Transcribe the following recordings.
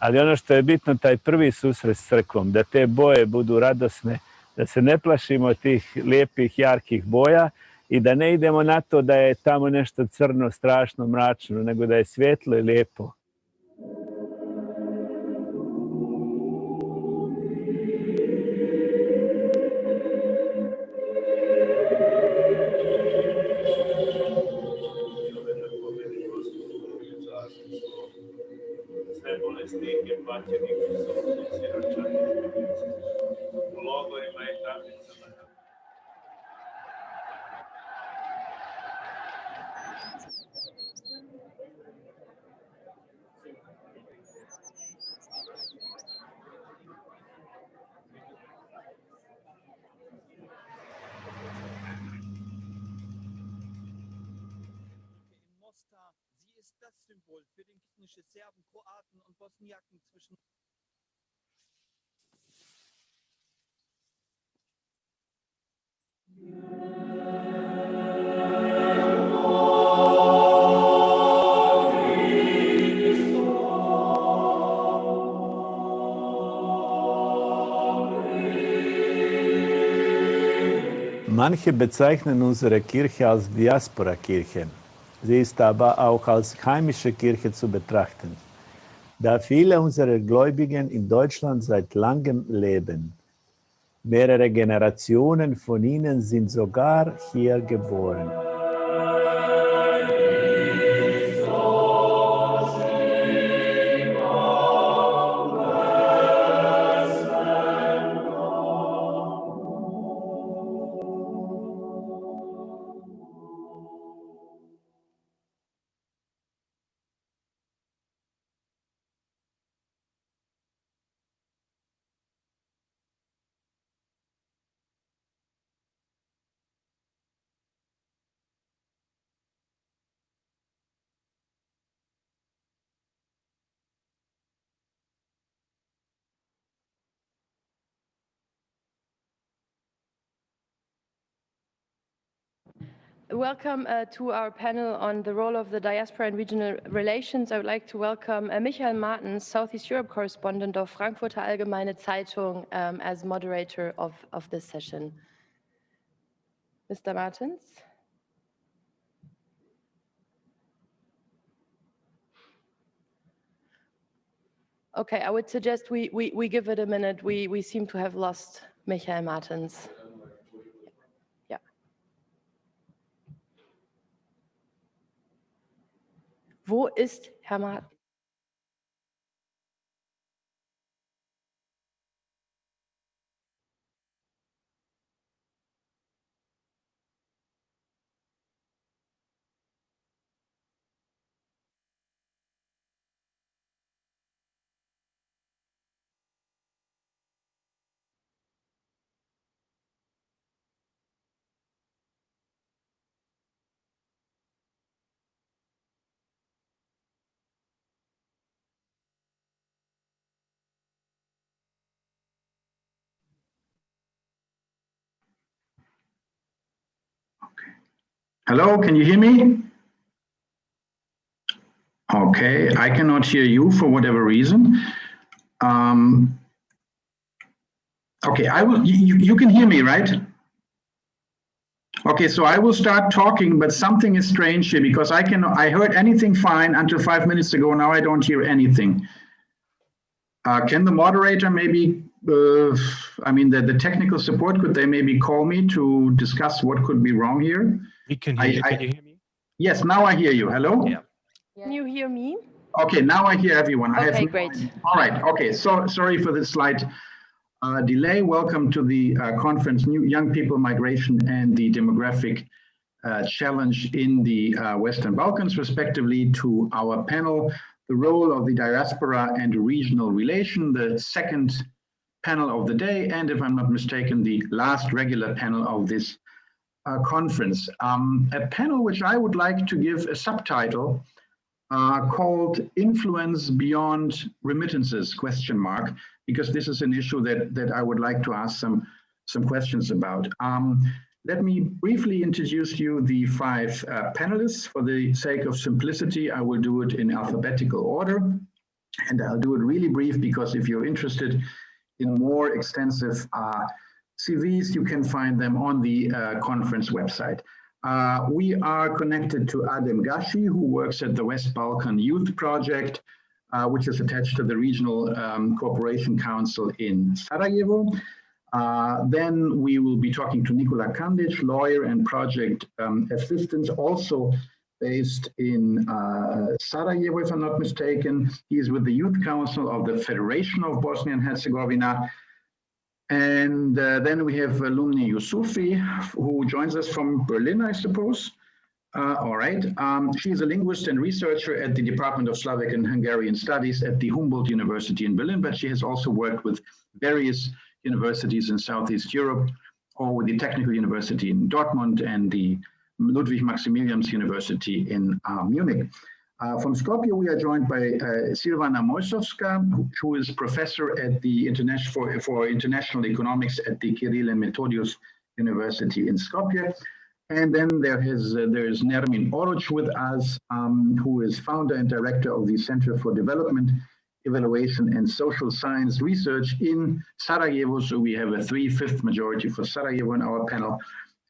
Ali ono što je bitno, taj prvi susret s crkvom, da te boje budu radosne, da se ne plašimo tih lijepih, jarkih boja i da ne idemo na to da je tamo nešto crno, strašno, mračno, nego da je svjetlo i lijepo. Serben, Kroaten und Bosniaken zwischen Manche bezeichnen unsere Kirche als Diaspora-Kirche. Sie ist aber auch als heimische Kirche zu betrachten, da viele unserer Gläubigen in Deutschland seit langem leben. Mehrere Generationen von ihnen sind sogar hier geboren. Welcome to our panel on the role of the diaspora in regional relations. I would like to welcome Michael Martens, Southeast Europe correspondent of Frankfurter Allgemeine Zeitung, as moderator of this session. Mr. Martens? Okay, I would suggest we give it a minute. We seem to have lost Michael Martens. Wo ist Herr Martens? Hello, can you hear me? Okay, I cannot hear you for whatever reason. Okay, I will. You can hear me, right? Okay, so I will start talking, but something is strange here because I heard anything fine until 5 minutes ago. Now I don't hear anything. Can the moderator maybe? I mean, the technical support, could they maybe call me to discuss what could be wrong here? We can hear you. Can you hear me? Yes, now I hear you. Hello? Yeah. Can you hear me? Okay, now I hear everyone. Okay, great. All right, okay, so sorry for the slight delay. Welcome to the conference, New Young People, Migration and the Demographic Challenge in the Western Balkans, respectively, to our panel, the role of the diaspora and regional relation, the second panel of the day, and if I'm not mistaken, the last regular panel of this conference, a panel which I would like to give a subtitle called Influence Beyond Remittances, ? Because this is an issue that I would like to ask some questions about. Let me briefly introduce you the 5 panelists. For the sake of simplicity, I will do it in alphabetical order, and I'll do it really brief because if you're interested in more extensive CVs, you can find them on the conference website. We are connected to Adem Gashi, who works at the West Balkan Youth Project, which is attached to the Regional Cooperation Council in Sarajevo. Then we will be talking to Nikola Kandic, lawyer and project assistant, also based in Sarajevo, if I'm not mistaken. He is with the Youth Council of the Federation of Bosnia and Herzegovina. And then we have Lumni Yusufi, who joins us from Berlin, I suppose. All right. She is a linguist and researcher at the Department of Slavic and Hungarian Studies at the Humboldt University in Berlin, but she has also worked with various universities in Southeast Europe, or with the Technical University in Dortmund and the Ludwig Maximilians University in Munich. From Skopje, we are joined by Silvana Mojsovska, who is professor at the for International Economics at the Kirill and Methodius University in Skopje. And then there's Nermin Oruč with us, who is founder and director of the Center for Development, Evaluation and Social Science Research in Sarajevo. So we have a 3/5 majority for Sarajevo in our panel,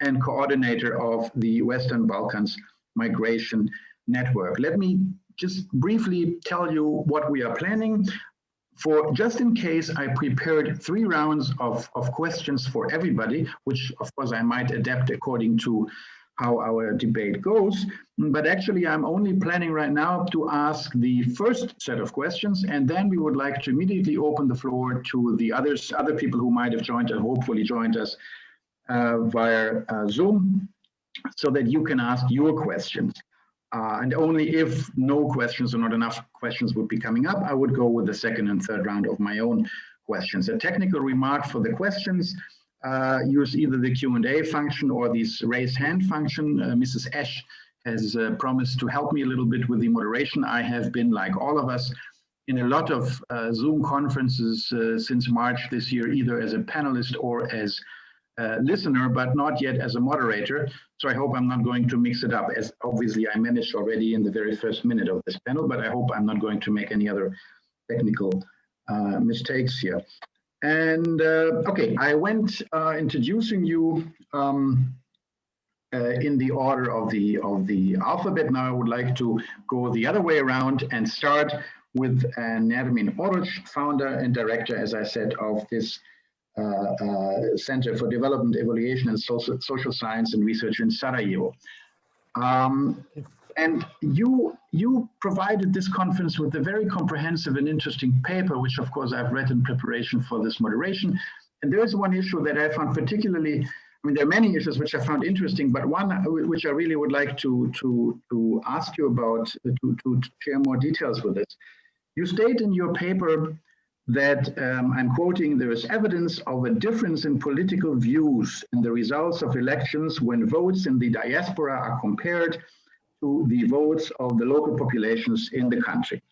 and coordinator of the Western Balkans Migration Network. Let me just briefly tell you what we are planning. For just in case, I prepared 3 rounds of questions for everybody, which of course I might adapt according to how our debate goes. But actually, I'm only planning right now to ask the first set of questions, and then we would like to immediately open the floor to the other people who might have joined and hopefully joined us via Zoom, so that you can ask your questions. And only if no questions or not enough questions would be coming up, I would go with the second and third round of my own questions. A technical remark for the questions: use either the Q&A function or this raise hand function. Mrs. Esch has promised to help me a little bit with the moderation. I have been, like all of us, in a lot of Zoom conferences since March this year, either as a panelist or as a listener, but not yet as a moderator. So I hope I'm not going to mix it up, as obviously I managed already in the very first minute of this panel, but I hope I'm not going to make any other technical mistakes here. And okay, I went introducing you in the order of the alphabet. Now I would like to go the other way around and start with Nermin Oruč, founder and director, as I said, of this Center for Development, Evaluation and Social Science and Research in Sarajevo. And you provided this conference with a very comprehensive and interesting paper, which of course I've read in preparation for this moderation. And there is one issue that I found particularly, I mean, there are many issues which I found interesting, but one which I really would like to ask you about, to share more details with us. You state in your paper that, I'm quoting, there is evidence of a difference in political views in the results of elections when votes in the diaspora are compared to the votes of the local populations in the country.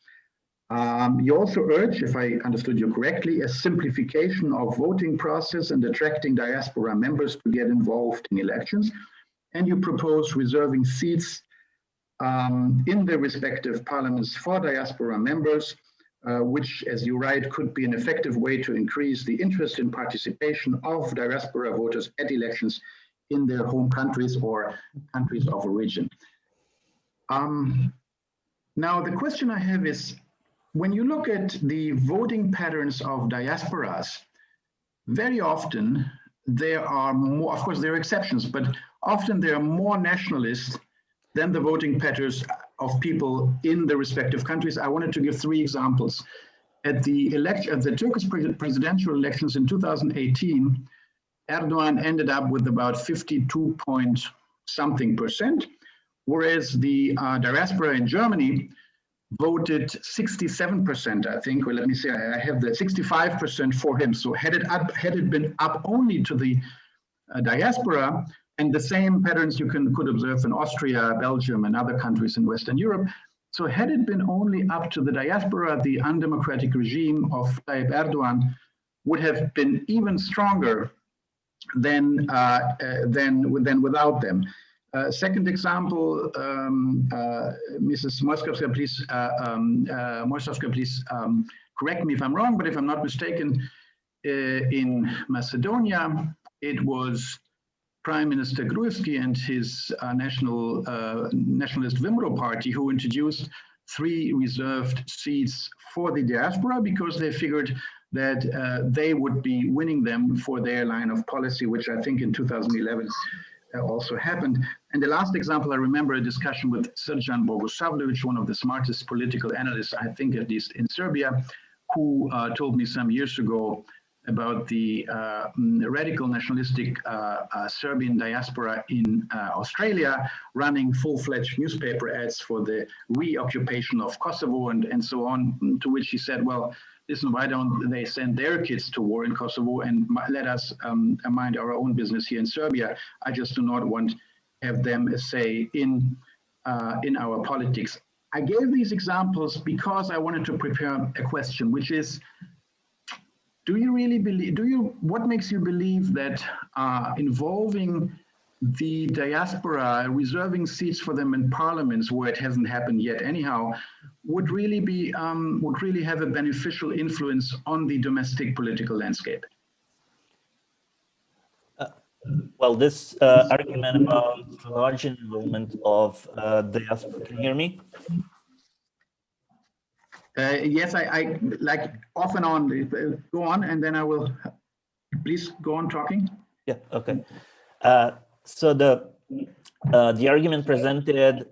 You also urge, if I understood you correctly, a simplification of voting process and attracting diaspora members to get involved in elections. And you propose reserving seats in the respective parliaments for diaspora members, which, as you write, could be an effective way to increase the interest and participation of diaspora voters at elections in their home countries or countries of origin. Now, the question I have is, when you look at the voting patterns of diasporas, very often there are more, of course there are exceptions, but often there are more nationalists than the voting patterns of people in the respective countries. I wanted to give 3 examples. At the Turkish presidential elections in 2018, Erdogan ended up with about 52-point-something%, whereas the diaspora in Germany voted 67%, I think. Well, let me see, I have the 65% for him. So had it been up only to the diaspora, And the same patterns you could observe in Austria, Belgium, and other countries in Western Europe. So had it been only up to the diaspora, the undemocratic regime of Tayyip Erdogan would have been even stronger than without them. Second example, Mrs. Moskowska, please correct me if I'm wrong, but if I'm not mistaken, in Macedonia, it was Prime Minister Gruevski and his nationalist Vimro party who introduced 3 reserved seats for the diaspora because they figured that they would be winning them for their line of policy, which I think in 2011 also happened. And the last example, I remember a discussion with Srđan Bogosavljević, one of the smartest political analysts, I think at least in Serbia, who told me some years ago about the radical nationalistic Serbian diaspora in Australia running full-fledged newspaper ads for the reoccupation of Kosovo and so on, to which he said, well, listen, why don't they send their kids to war in Kosovo and let us mind our own business here in Serbia? I just do not want to have them say in our politics. I gave these examples because I wanted to prepare a question, which is, do you really believe, what makes you believe that involving the diaspora, reserving seats for them in parliaments where it hasn't happened yet anyhow, would really have a beneficial influence on the domestic political landscape? Well, this argument about large involvement of diaspora, can you hear me? Yes, I like off and on. Go on, and then I will. Please go on talking. Yeah. Okay. So the argument presented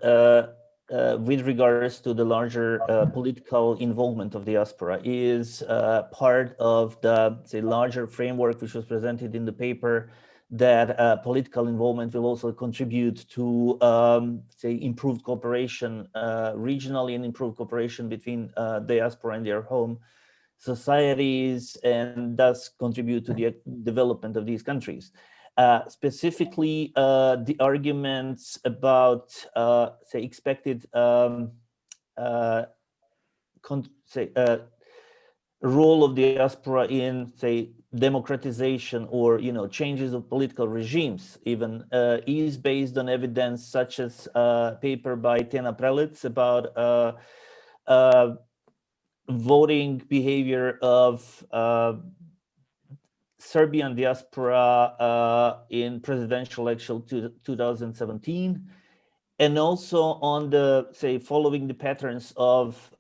with regards to the larger political involvement of diaspora is part of the, say, larger framework which was presented in the paper, that political involvement will also contribute to, say, improved cooperation regionally and improved cooperation between diaspora and their home societies, and thus contribute to the development of these countries. Specifically, the arguments about, say, expected role of diaspora in, say, democratization or, changes of political regimes even is based on evidence such as a paper by Tena Prelec about voting behavior of Serbian diaspora in presidential election 2017, and also on the, say, following the patterns of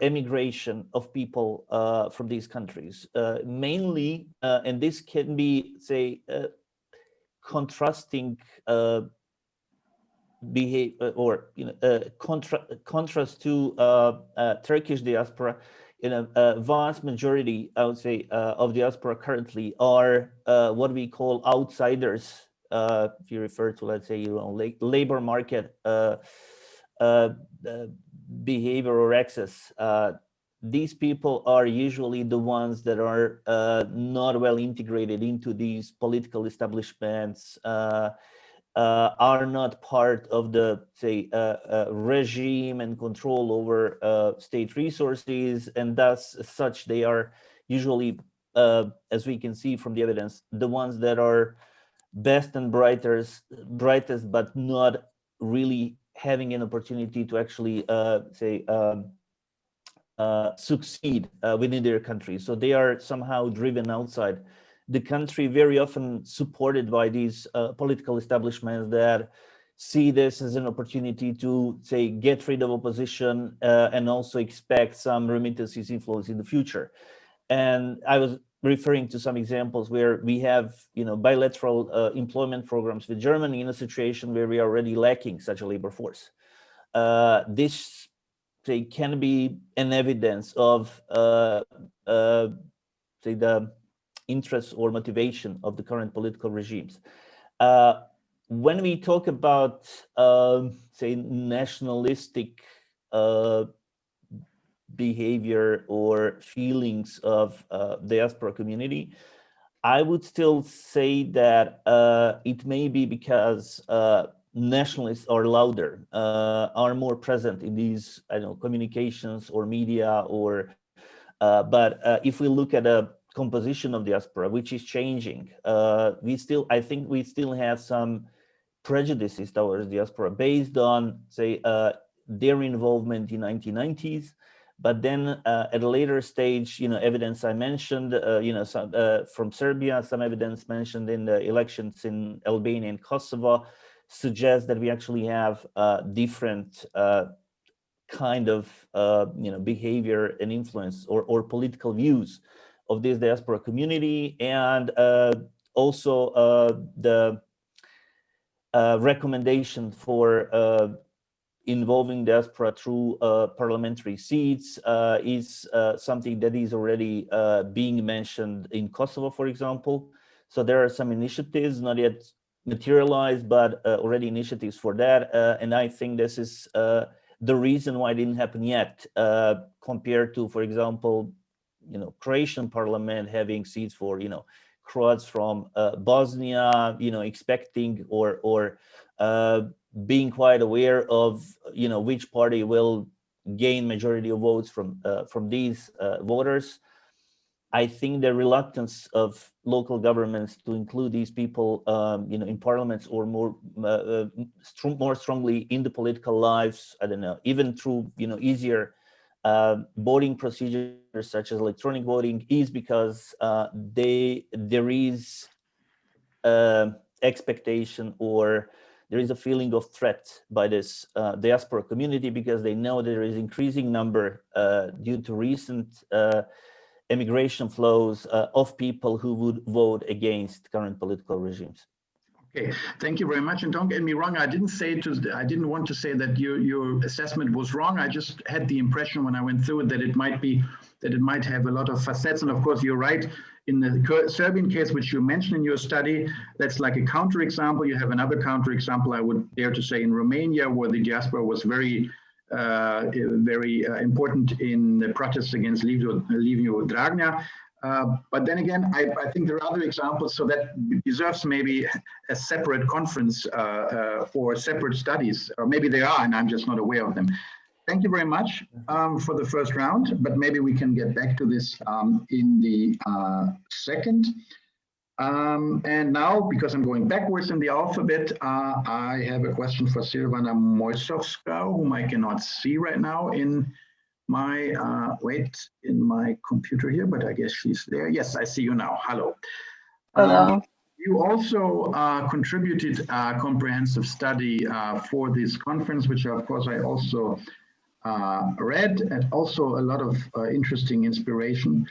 emigration of people from these countries, mainly, and this can be, say, contrasting behavior or contrast to Turkish diaspora. In a vast majority, I would say, of diaspora currently are what we call outsiders. If you refer to, let's say, labor market behavior or access, these people are usually the ones that are not well integrated into these political establishments, are not part of the, say, regime and control over state resources, and thus, as such, they are usually, as we can see from the evidence, the ones that are best and brightest, but not really having an opportunity to actually, succeed within their country. So they are somehow driven outside the country, very often supported by these political establishments that see this as an opportunity to, say, get rid of opposition and also expect some remittances inflows in the future. And I was referring to some examples where we have, bilateral employment programs with Germany in a situation where we are already lacking such a labor force. This, say, can be an evidence of, say, the interests or motivation of the current political regimes. When we talk about, say, nationalistic behavior or feelings of diaspora community, I would still say that it may be because nationalists are louder, are more present in these, I don't know, communications or media, or but if we look at a composition of diaspora, which is changing, I think we still have some prejudices towards diaspora based on, say, their involvement in 1990s. But then at a later stage, evidence I mentioned, some, from Serbia, some evidence mentioned in the elections in Albania and Kosovo suggests that we actually have different kind of behavior and influence or political views of this diaspora community, and also the recommendation for involving diaspora through parliamentary seats is something that is already being mentioned in Kosovo, for example. So there are some initiatives, not yet materialized, but already initiatives for that. And I think this is the reason why it didn't happen yet, compared to, for example, Croatian parliament having seats for, Croats from Bosnia, expecting or being quite aware of, which party will gain majority of votes from these voters. I think the reluctance of local governments to include these people, in parliaments or more strongly in the political lives, I don't know, even through, easier voting procedures such as electronic voting, is because there is expectation, or there is a feeling of threat by this diaspora community, because they know there is increasing number due to recent immigration flows of people who would vote against current political regimes. Okay, thank you very much. And don't get me wrong, I didn't want to say that your assessment was wrong. I just had the impression when I went through it that it might have a lot of facets. And of course, you're right. In the Serbian case, which you mentioned in your study, that's like a counterexample. You have another counterexample, I would dare to say, in Romania, where the diaspora was very important in the protests against Liviu Dragnea. But then again, I think there are other examples, so that deserves maybe a separate conference for separate studies, or maybe they are, and I'm just not aware of them. Thank you very much for the first round, but maybe we can get back to this in the second. And now, because I'm going backwards in the alphabet, I have a question for Silvana Mojsovska, whom I cannot see right now in my, in my computer here, but I guess she's there. Yes, I see you now. Hello. Hello. You also contributed a comprehensive study for this conference, which of course I also read, and also a lot of interesting inspiration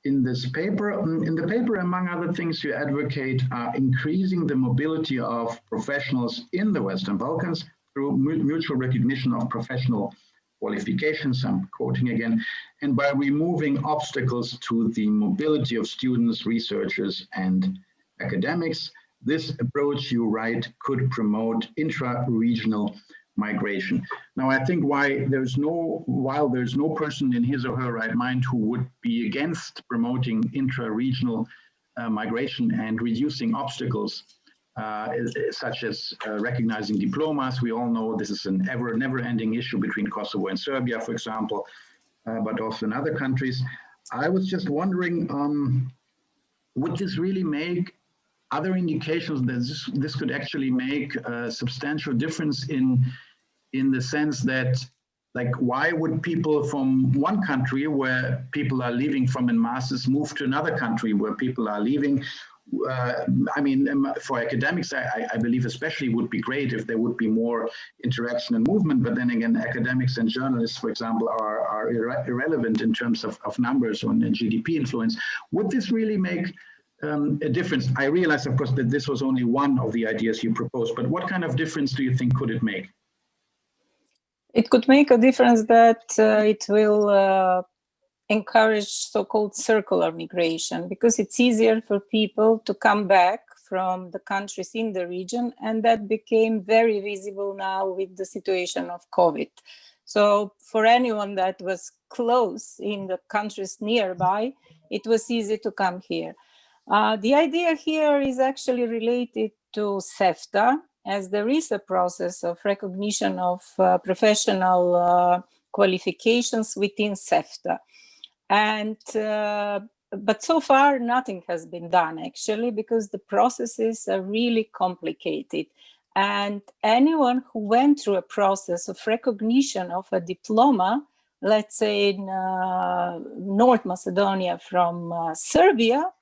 in this paper. In the paper, among other things, you advocate increasing the mobility of professionals in the Western Balkans through mutual recognition of professional qualifications, I'm quoting again, and by removing obstacles to the mobility of students, researchers, and academics. This approach, you write, could promote intra-regional migration. Now, I think while there's no person in his or her right mind who would be against promoting intra-regional migration and reducing obstacles, such as recognizing diplomas. We all know this is an never-ending issue between Kosovo and Serbia, for example, but also in other countries. I was just wondering, would this really make other indications that this could actually make a substantial difference in the sense that, like, why would people from one country where people are leaving from in masses move to another country where people are leaving? I mean, for academics, I believe especially would be great if there would be more interaction and movement, but then again, academics and journalists, for example, are irrelevant in terms of numbers and GDP influence. Would this really make a difference? I realize, of course, that this was only one of the ideas you proposed, but what kind of difference do you think could it make? It could make a difference that it will encourage so-called circular migration, because it's easier for people to come back from the countries in the region, and that became very visible now with the situation of COVID. So for anyone that was close in the countries nearby, it was easy to come here. The idea here is actually related to CEFTA, as there is a process of recognition of professional qualifications within CEFTA. And but so far nothing has been done actually, because the processes are really complicated. And anyone who went through a process of recognition of a diploma, let's say in North Macedonia from Serbia,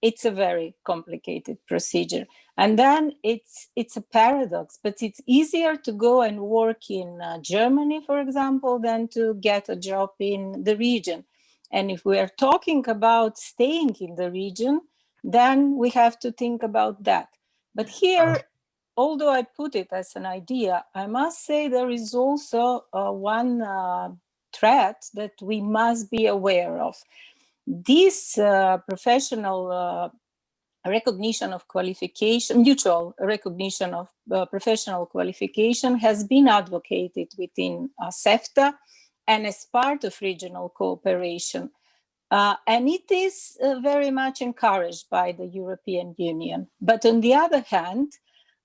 it's a very complicated procedure. And then it's a paradox, but it's easier to go and work in Germany, for example, than to get a job in the region. And if we are talking about staying in the region, then we have to think about that. But here, although I put it as an idea, I must say there is also one threat that we must be aware of. This professional recognition of qualification, mutual recognition of professional qualification has been advocated within CEFTA and as part of regional cooperation. And it is very much encouraged by the European Union. But on the other hand,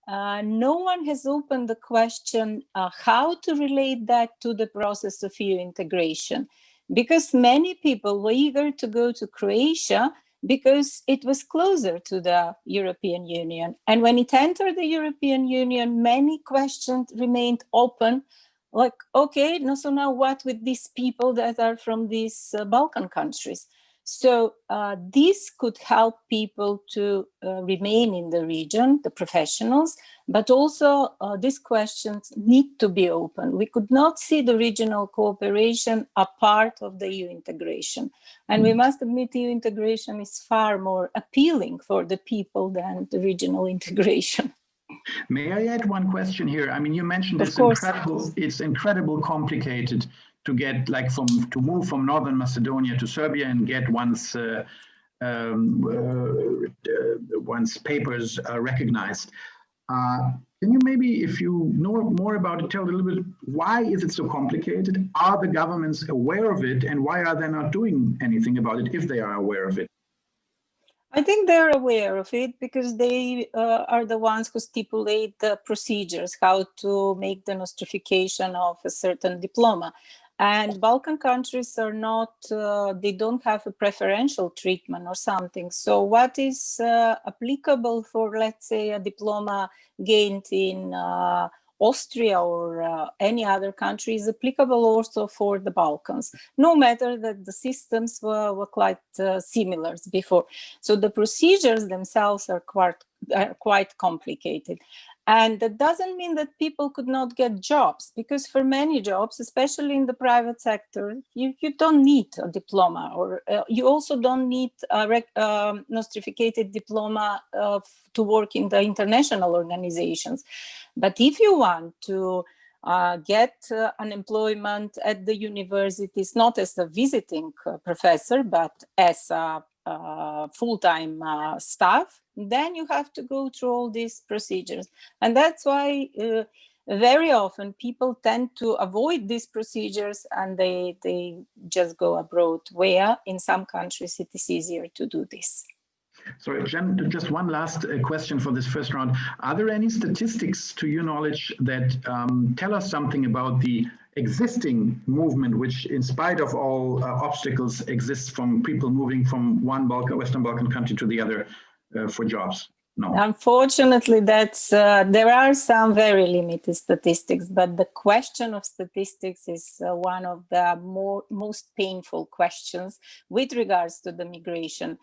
no one has opened the question how to relate that to the process of EU integration, because many people were eager to go to Croatia because it was closer to the European Union. And when it entered the European Union, many questions remained open, like, okay, no, so now what with these people that are from these Balkan countries? So this could help people to remain in the region, the professionals, but also these questions need to be open. We could not see the regional cooperation a part of the EU integration. And we must admit EU integration is far more appealing for the people than the regional integration. May I add one question here? I mean, you mentioned it's incredible complicated to get to move from Northern Macedonia to Serbia and get one's papers recognized. Can you maybe, if you know more about it, tell a little bit, why is it so complicated? Are the governments aware of it, and why are they not doing anything about it if they are aware of it? I think they're aware of it because they are the ones who stipulate the procedures, how to make the nostrification of a certain diploma. And Balkan countries are not, they don't have a preferential treatment or something. So what is applicable for, let's say, a diploma gained in Austria or any other country is applicable also for the Balkans, no matter that the systems were quite similar before. So the procedures themselves are quite complicated. And that doesn't mean that people could not get jobs, because for many jobs, especially in the private sector, you don't need a diploma, or you also don't need a nostrificated diploma to work in the international organizations. But if you want to get unemployment at the universities, not as a visiting professor, but as a full-time staff, then you have to go through all these procedures. And that's why very often people tend to avoid these procedures and they just go abroad, where in some countries it is easier to do this. Sorry, Jen, just one last question for this first round. Are there any statistics, to your knowledge, that tell us something about the existing movement, which in spite of all obstacles exists from people moving from one Western Balkan country to the other for jobs? No. Unfortunately, there are some very limited statistics, but the question of statistics is one of the most painful questions with regards to the migration.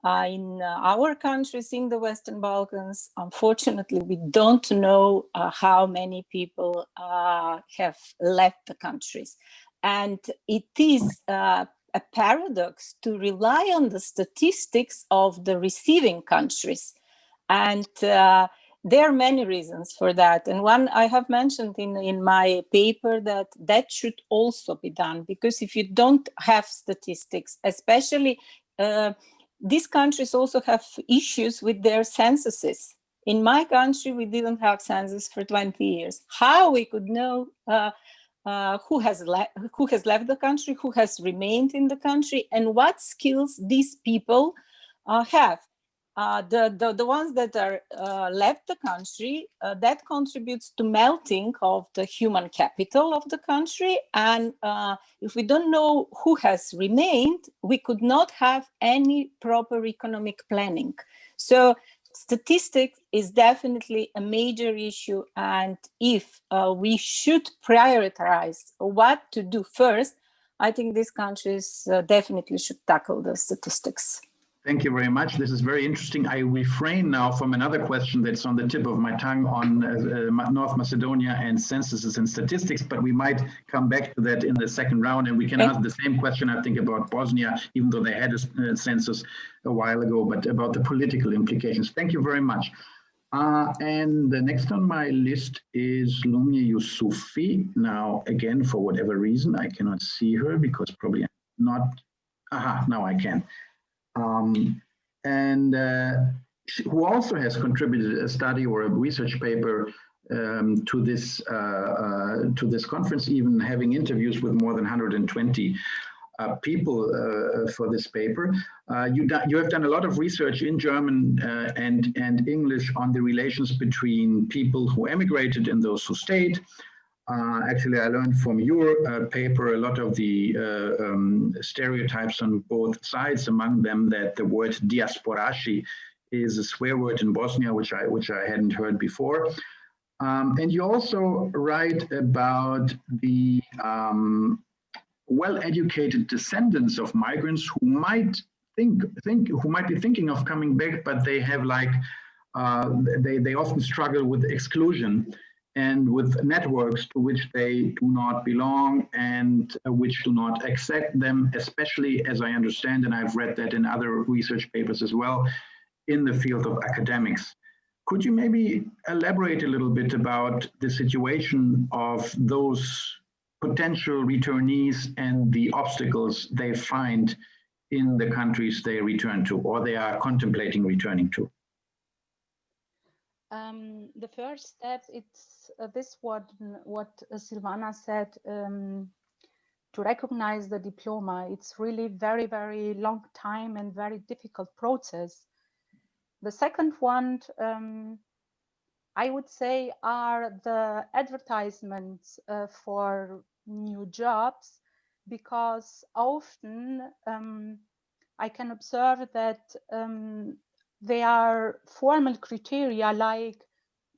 In our countries, in the Western Balkans, unfortunately, we don't know how many people have left the countries. And it is a paradox to rely on the statistics of the receiving countries. And there are many reasons for that. And one I have mentioned in my paper that should also be done, because if you don't have statistics, especially these countries also have issues with their censuses. In my country, we didn't have census for 20 years. How we could know who has left the country, who has remained in the country, and what skills these people have? the ones that are left the country, that contributes to melting of the human capital of the country. And if we don't know who has remained, we could not have any proper economic planning. So statistics is definitely a major issue. And if we should prioritize what to do first, I think these countries definitely should tackle the statistics. Thank you very much. This is very interesting. I refrain now from another question that's on the tip of my tongue on North Macedonia and censuses and statistics, but we might come back to that in the second round, and we can ask the same question, I think, about Bosnia, even though they had a census a while ago, but about the political implications. Thank you very much. And the next on my list is Lumia Yusufi. Now, again, for whatever reason, I cannot see her because probably not. Aha, now I can. Who also has contributed a study or a research paper to this conference, even having interviews with more than 120 people for this paper. You have done a lot of research in German and English on the relations between people who emigrated and those who stayed. Actually, I learned from your paper a lot of the stereotypes on both sides, among them that the word diasporashi is a swear word in Bosnia, which I hadn't heard before. And you also write about the well-educated descendants of migrants who might be thinking of coming back, but they have they often struggle with exclusion and with networks to which they do not belong and which do not accept them, especially, as I understand, and I've read that in other research papers as well, in the field of academics. Could you maybe elaborate a little bit about the situation of those potential returnees and the obstacles they find in the countries they return to or they are contemplating returning to? The first step, it's this what Silvana said, to recognize the diploma. It's really very, very long time and very difficult process. The second one, I would say, are the advertisements for new jobs, because often I can observe that they are formal criteria, like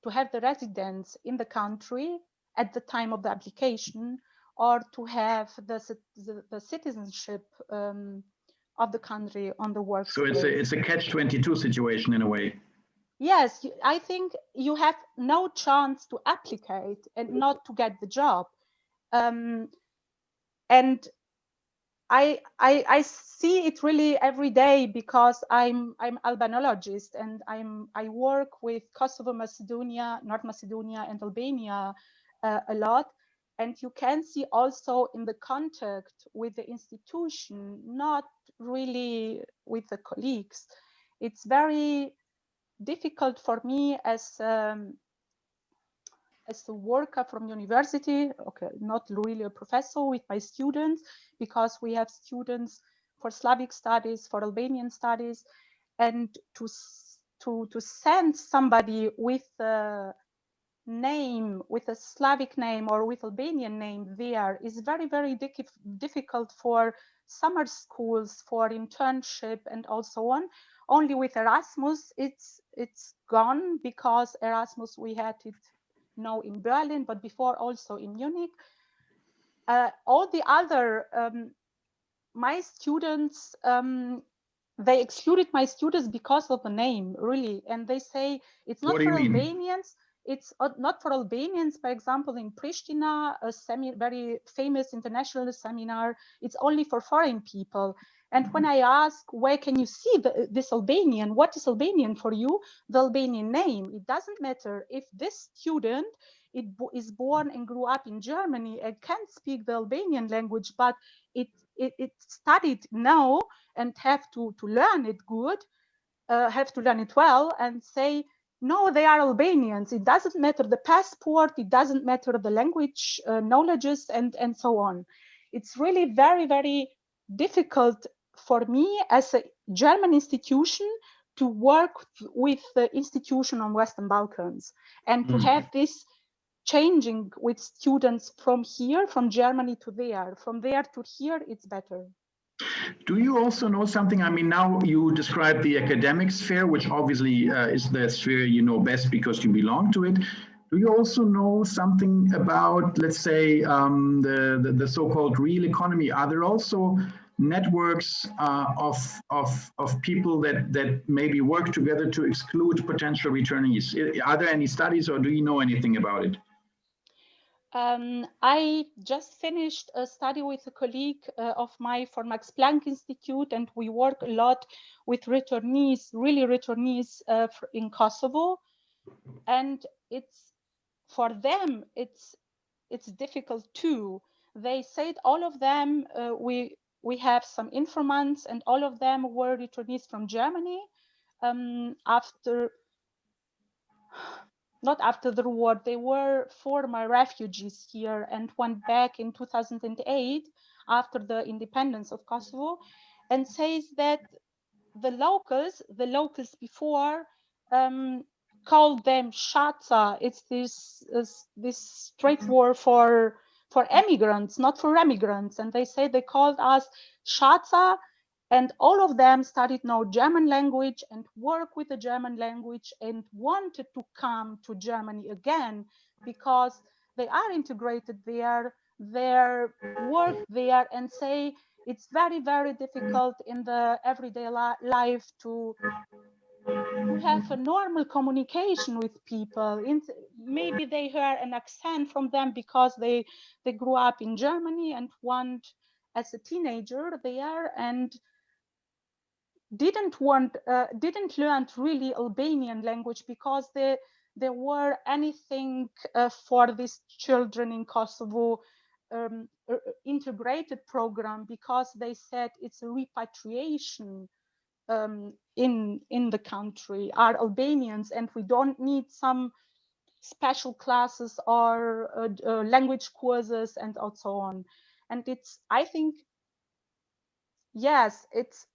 to have the residence in the country at the time of the application, or to have the citizenship of the country on the work. So it's a catch-22 situation in a way. Yes, I think you have no chance to apply and not to get the job. And I see it really every day, because I'm albanologist and I work with Kosovo, Macedonia, North Macedonia, and Albania a lot. And you can see also in the contact with the institution, not really with the colleagues. It's very difficult for me as a worker from university, okay, not really a professor, with my students, because we have students for Slavic studies, for Albanian studies, and to send somebody with a name, with a Slavic name or with Albanian name there is very, very difficult for summer schools, for internship, and also on. Only with Erasmus, it's gone, because Erasmus, we had it now in Berlin, but before also in Munich. All the other, my students, they excluded my students because of the name, really. And they say it's not for Albanians. It's not for Albanians. For example, in Pristina, a very famous international seminar, it's only for foreign people. And when I ask, where can you see this Albanian? What is Albanian for you? The Albanian name. It doesn't matter if this student is born and grew up in Germany and can't speak the Albanian language, but it studied now and have to learn it good, have to learn it well, and say, no, they are Albanians. It doesn't matter the passport. It doesn't matter the language knowledges and so on. It's really very, very difficult for me as a German institution to work with the institution on Western Balkans and to have this changing with students from here, from Germany to there, from there to here, it's better. Do you also know something? I mean, now you describe the academic sphere, which obviously is the sphere you know best because you belong to it. Do you also know something about, let's say, the so-called real economy? Are there also networks of people that maybe work together to exclude potential returnees? Are there any studies, or do you know anything about it? I just finished a study with a colleague of mine for Max Planck Institute, and we work a lot with returnees, really returnees in Kosovo. And it's, for them, it's difficult too. They said all of them, we have some informants, and all of them were returnees from Germany not after the war. They were former refugees here and went back in 2008 after the independence of Kosovo, and says that the locals before called them Shaca. It's this straight war for emigrants, not for emigrants. And they say they called us Shaca, and all of them started to know German language and work with the German language and wanted to come to Germany again because they are integrated there, their work there, and say it's very, very difficult in the everyday life to have a normal communication with people. Maybe they hear an accent from them because they grew up in Germany and went as a teenager there and didn't learn really Albanian language because there were anything for these children in Kosovo integrated program, because they said it's a repatriation in the country, are Albanians, and we don't need some special classes or language courses and so on. And I think, yes, it's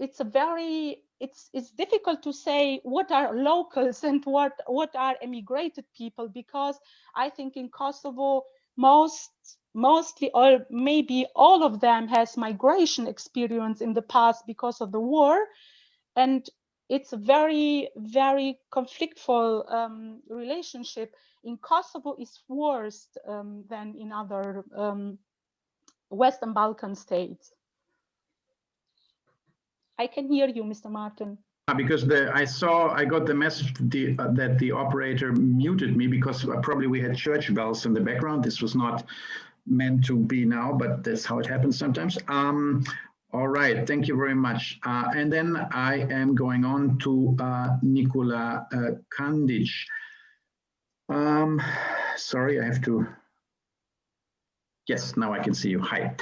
difficult to say what are locals and what are emigrated people, because I think in Kosovo mostly, or maybe all of them, has migration experience in the past because of the war, and it's a very, very conflictful relationship. In Kosovo is worse than in other Western Balkan states. I can hear you, Mr. Martin. Because I got the message that the operator muted me because probably we had church bells in the background. This was not meant to be now, but that's how it happens sometimes. All right, thank you very much. And then I am going on to Nikola Kandic. Sorry, I have to. Yes, now I can see you. Hi.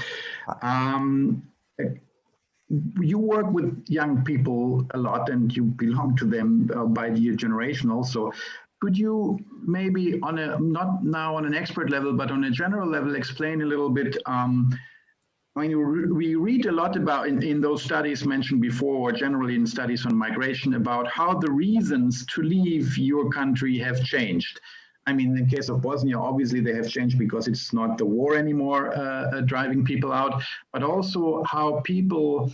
You work with young people a lot, and you belong to them by your generation also. Could you maybe, on a not now on an expert level, but on a general level, explain a little bit? We read a lot about in those studies mentioned before, or generally in studies on migration, about how the reasons to leave your country have changed. I mean, in the case of Bosnia, obviously they have changed because it's not the war anymore driving people out, but also how people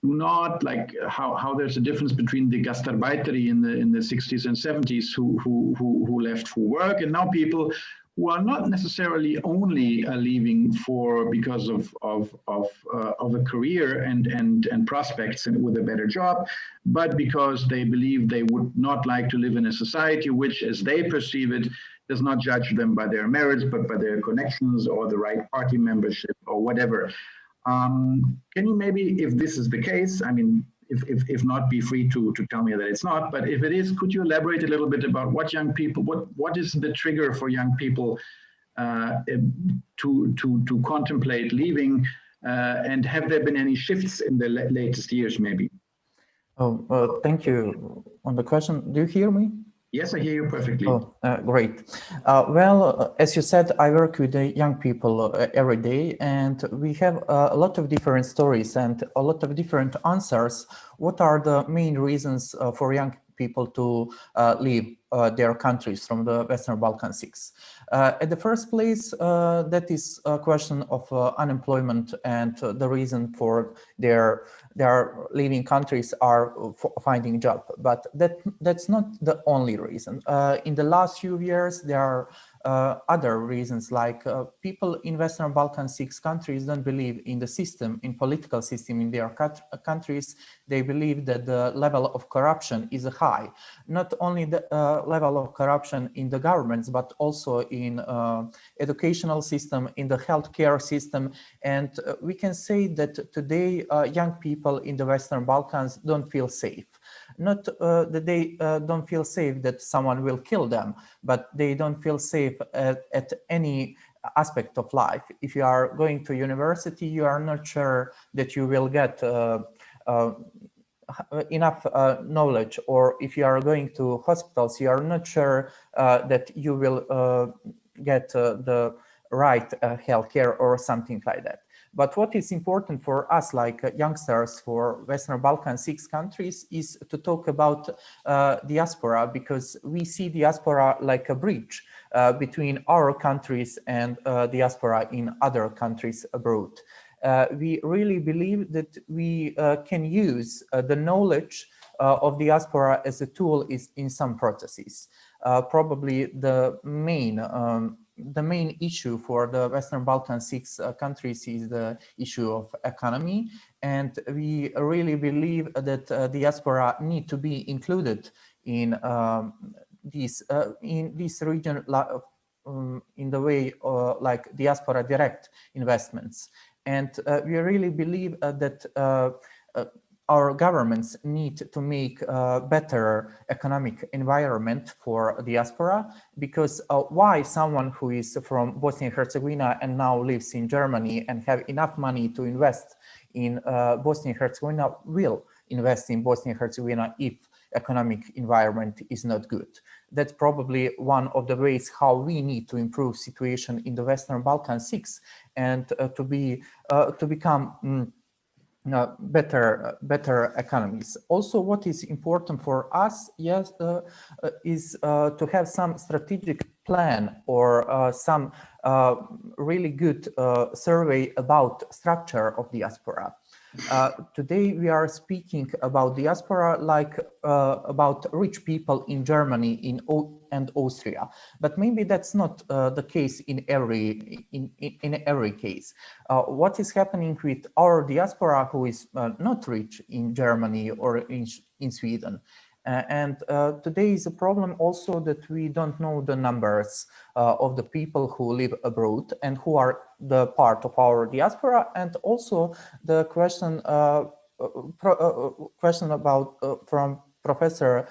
do not, like how there's a difference between the gastarbeiteri in the 60s and 70s who left for work, and now people who are not necessarily only leaving because of a career and prospects and with a better job, but because they believe they would not like to live in a society which, as they perceive it, does not judge them by their merits, but by their connections or the right party membership or whatever. Can you maybe, if this is the case, I mean, if not, be free to tell me that it's not, but if it is, could you elaborate a little bit about what young people, what is the trigger for young people to contemplate leaving, and have there been any shifts in the latest years maybe? Oh, thank you on the question. Do you hear me? Yes, I hear you perfectly. Oh, great. Well, as you said, I work with the young people every day, and we have a lot of different stories and a lot of different answers. What are the main reasons for young people to leave their countries from the Western Balkan 6. At the first place, that is a question of unemployment, and the reason for their leaving countries are finding job. But that's not the only reason. In the last few years, there are other reasons, like people in Western Balkan 6 countries don't believe in the system, in political system in their countries. They believe that the level of corruption is high. Not only the level of corruption in the governments, but also in educational system, in the healthcare system. And we can say that today young people in the Western Balkans don't feel safe. Not that they don't feel safe that someone will kill them, but they don't feel safe at any aspect of life. If you are going to university, you are not sure that you will get enough knowledge, or if you are going to hospitals, you are not sure that you will get the right healthcare or something like that. But what is important for us, like youngsters for Western Balkan 6 countries, is to talk about diaspora, because we see diaspora like a bridge between our countries and diaspora in other countries abroad. We really believe that we can use the knowledge of diaspora as a tool in some processes. Probably the main issue for the Western Balkan 6 countries is the issue of economy, and we really believe that diaspora need to be included in this region in the way like diaspora direct investments. And we really believe that our governments need to make a better economic environment for diaspora, because why someone who is from Bosnia and Herzegovina and now lives in Germany and have enough money to invest in Bosnia and Herzegovina will invest in Bosnia and Herzegovina if economic environment is not good. That's probably one of the ways how we need to improve situation in the Western Balkan 6 and to become better economies. Also, what is important for us, yes, is to have some strategic plan or some really good survey about structure of diaspora. Today we are speaking about diaspora like about rich people in Germany and Austria, but maybe that's not the case in every case. What is happening with our diaspora who is not rich in Germany or in Sweden? And today is a problem also that we don't know the numbers of the people who live abroad and who are the part of our diaspora, and also the question about from Professor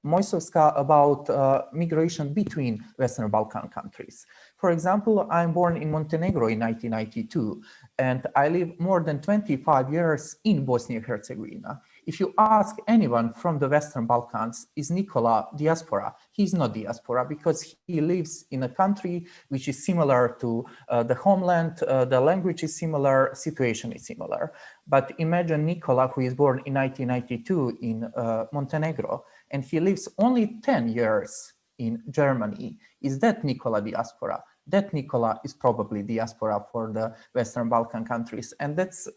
Mojsovska about migration between Western Balkan countries. For example, I'm born in Montenegro in 1992, and I live more than 25 years in Bosnia and Herzegovina. If you ask anyone from the Western Balkans, is Nikola diaspora? He's not diaspora because he lives in a country which is similar to the homeland, the language is similar, situation is similar. But imagine Nikola, who is born in 1992 in Montenegro, and he lives only 10 years in Germany. Is that Nikola diaspora? That Nikola is probably diaspora for the Western Balkan countries. And that's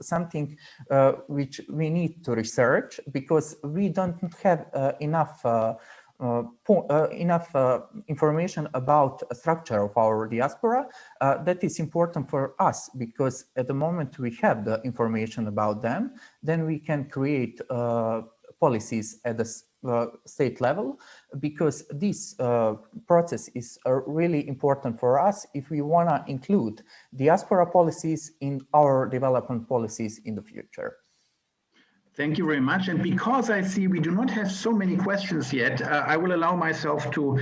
something which we need to research, because we don't have enough information about the structure of our diaspora. That is important for us, because at the moment we have the information about them, then we can create policies at the state level, because this process is really important for us if we want to include diaspora policies in our development policies in the future. Thank you very much. And because I see we do not have so many questions yet, I will allow myself to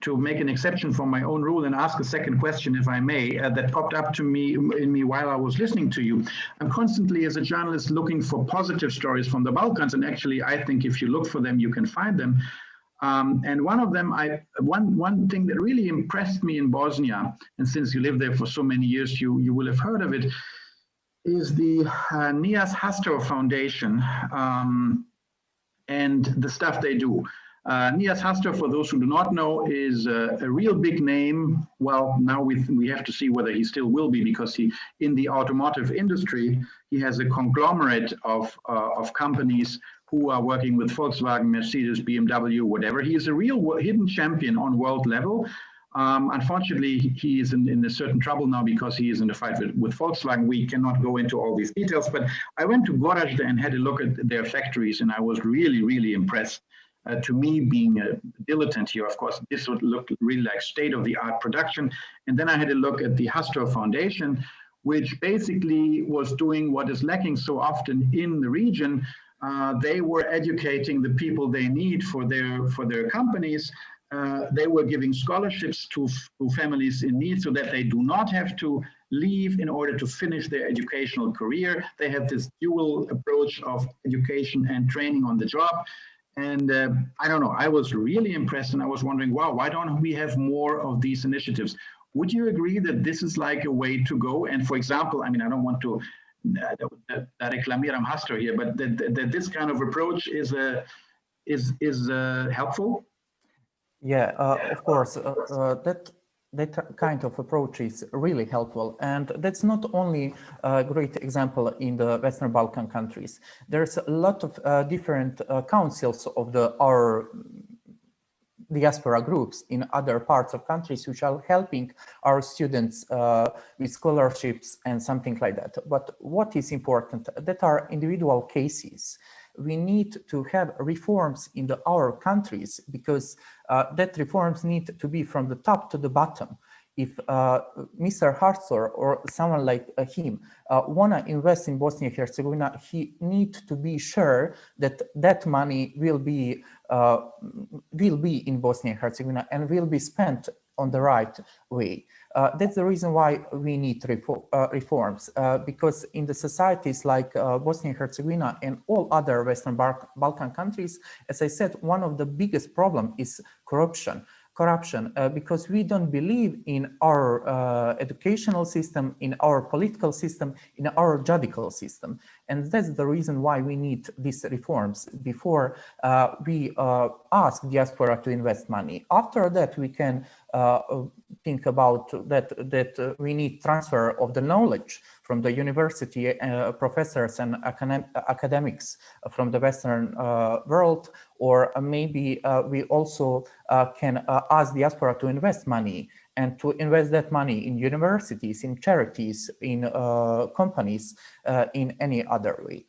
make an exception from my own rule and ask a second question, if I may, that popped up to me while I was listening to you. I'm constantly, as a journalist, looking for positive stories from the Balkans. And actually, I think if you look for them, you can find them. And one of them, one thing that really impressed me in Bosnia, and since you live there for so many years, you will have heard of it, is the Nias Hastor Foundation. and the stuff they do. Nias Hastor, for those who do not know, is a real big name. Well, now we have to see whether he still will be, because he, in the automotive industry, he has a conglomerate of companies who are working with Volkswagen, Mercedes, BMW, whatever. He is a real hidden champion on world level. Unfortunately, he is in a certain trouble now because he is in a fight with Volkswagen. We cannot go into all these details, but I went to Gorazde and had a look at their factories, and I was really, really impressed. To me, being a dilettante here, of course, this would look really like state-of-the-art production. And then I had a look at the Hastor Foundation, which basically was doing what is lacking so often in the region. They were educating the people they need for their companies. They were giving scholarships to families in need so that they do not have to leave in order to finish their educational career. They have this dual approach of education and training on the job. And I don't know, I was really impressed, and I was wondering, wow, why don't we have more of these initiatives? Would you agree that this is like a way to go? And for example, I mean, I don't want to reklamiram Hastor here, but that this kind of approach is helpful? Yeah, of course, that kind of approach is really helpful. And that's not only a great example in the Western Balkan countries. There's a lot of different councils of our diaspora groups in other parts of countries which are helping our students with scholarships and something like that. But what is important, that are individual cases. We need to have reforms in our countries, because that reforms need to be from the top to the bottom. If Mr. Hastor or someone like him want to invest in Bosnia and Herzegovina, he needs to be sure that that money will be in Bosnia and Herzegovina and will be spent on the right way. That's the reason why we need reforms, because in the societies like Bosnia and Herzegovina and all other Western Balkan countries, as I said, one of the biggest problems is corruption, because we don't believe in our educational system, in our political system, in our judicial system. And that's the reason why we need these reforms before we ask diaspora to invest money. After that, we can think about that we need transfer of the knowledge from the university professors and academics from the Western world, or maybe we also can ask diaspora to invest money, and to invest that money in universities, in charities, in companies, in any other way.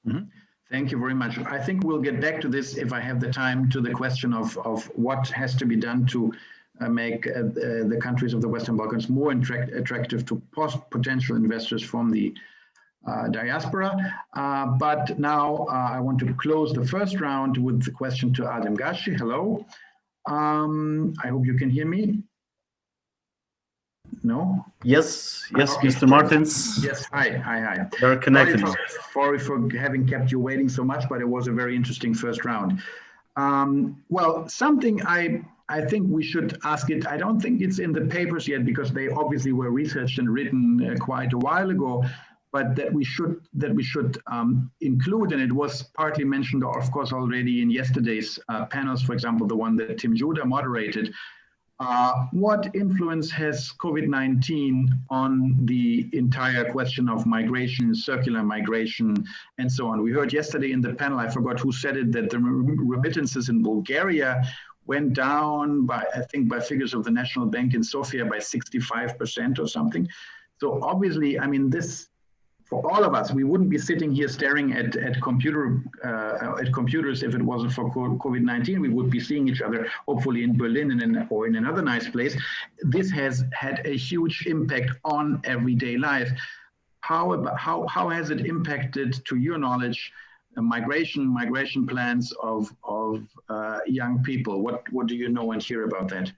Mm-hmm. Thank you very much. I think we'll get back to this, if I have the time, to the question of what has to be done to make the countries of the Western Balkans more attractive to potential investors from the diaspora. But now I want to close the first round with the question to Adem Gashi. Hello. I hope you can hear me. No? Yes, Okay. Mr. Martens. Yes, hi. You're connected. Sorry for having kept you waiting so much, but it was a very interesting first round. Well, something I think we should ask it. I don't think it's in the papers yet, because they obviously were researched and written quite a while ago, but that we should include, and it was partly mentioned, of course, already in yesterday's panels, for example, the one that Tim Judah moderated. What influence has COVID-19 on the entire question of migration, circular migration, and so on? We heard yesterday in the panel, I forgot who said it, that the remittances in Bulgaria went down by, I think, by figures of the National Bank in Sofia by 65% or something. So obviously, I mean, this, for all of us, we wouldn't be sitting here staring at computers if it wasn't for COVID-19. We would be seeing each other, hopefully in Berlin or in another nice place. This has had a huge impact on everyday life. How has it impacted, to your knowledge, migration plans of young people? What do you know and hear about that?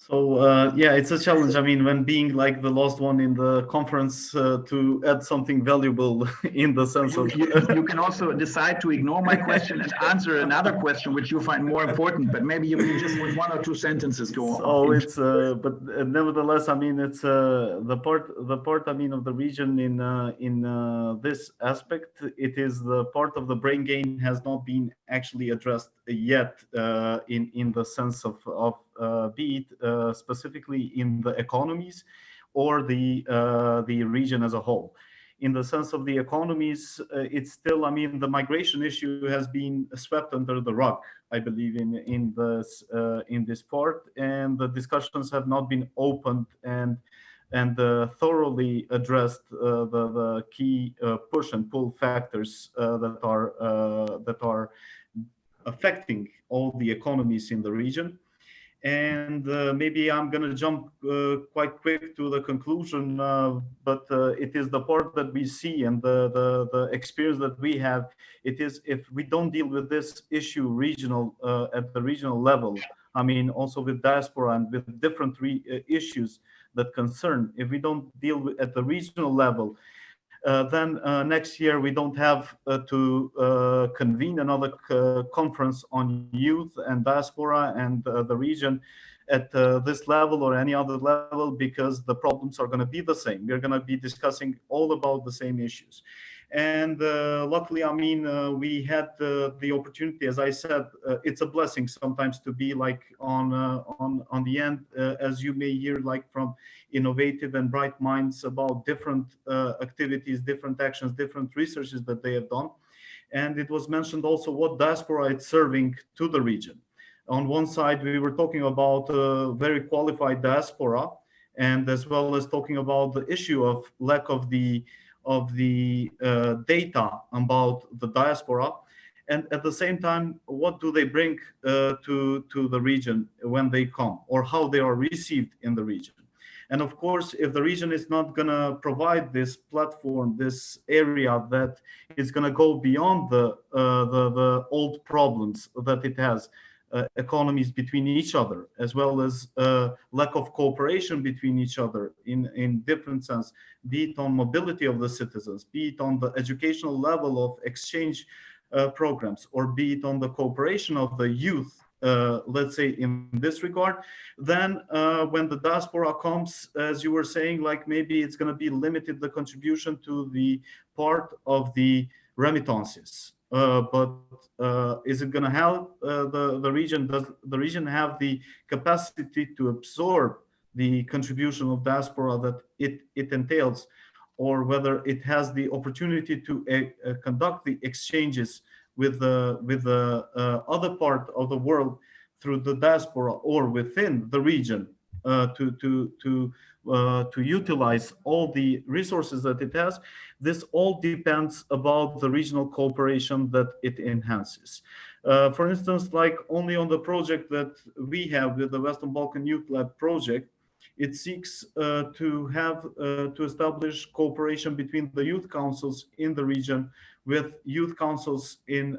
So So yeah, it's a challenge. I mean, when being like the last one in the conference, to add something valuable in the sense of you can also decide to ignore my question and answer another question which you find more important. But maybe you can just with 1 or 2 sentences go on. So it's but nevertheless, I mean, it's the part I mean of the region in this aspect. It is the part of the brain gain has not been actually addressed yet in the sense of be it specifically in the economies or the region as a whole. In the sense of the economies, it's still, I mean, the migration issue has been swept under the rug, I believe, in this part, and the discussions have not been opened and thoroughly addressed the key push and pull factors that are affecting all the economies in the region. And maybe I'm going to jump quite quick to the conclusion, but it is the part that we see and the experience that we have. It is if we don't deal with this issue at the regional level, I mean, also with diaspora and with different issues that concern, if we don't deal with at the regional level, then next year we don't have to convene another conference on youth and diaspora and the region at this level or any other level, because the problems are going to be the same. We're going to be discussing all about the same issues. And luckily, I mean, we had the opportunity, as I said, it's a blessing sometimes to be like on the end, as you may hear, like from innovative and bright minds about different activities, different actions, different researches that they have done. And it was mentioned also what diaspora is serving to the region. On one side, we were talking about very qualified diaspora, and as well as talking about the issue of lack of the data about the diaspora, and at the same time, what do they bring to the region when they come, or how they are received in the region. And of course, if the region is not going to provide this platform, this area that is going to go beyond the old problems that it has, economies between each other, as well as lack of cooperation between each other in different sense, be it on mobility of the citizens, be it on the educational level of exchange programs, or be it on the cooperation of the youth, let's say in this regard, then when the diaspora comes, as you were saying, like maybe it's going to be limited, the contribution to the part of the remittances. But is it going to help the region? Does the region have the capacity to absorb the contribution of diaspora that it entails, or whether it has the opportunity to conduct the exchanges with the other part of the world through the diaspora or within the region to utilize all the resources that it has? This all depends about the regional cooperation that it enhances. For instance, like only on the project that we have with the Western Balkan Youth Lab project, it seeks to establish cooperation between the youth councils in the region with youth councils in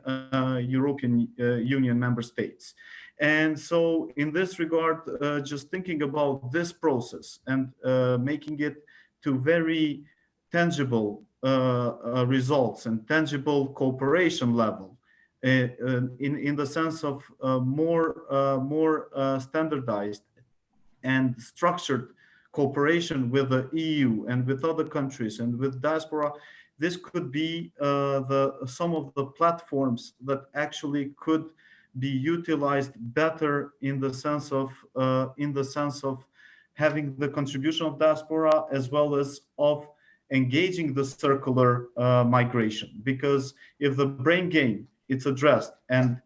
European Union member states. And so in this regard, just thinking about this process and making it to very tangible results and tangible cooperation level, in the sense of more standardized and structured cooperation with the EU and with other countries and with diaspora, this could be some of the platforms that actually could be utilized better in the sense of having the contribution of diaspora as well as of engaging the circular migration. Because if the brain gain it's addressed and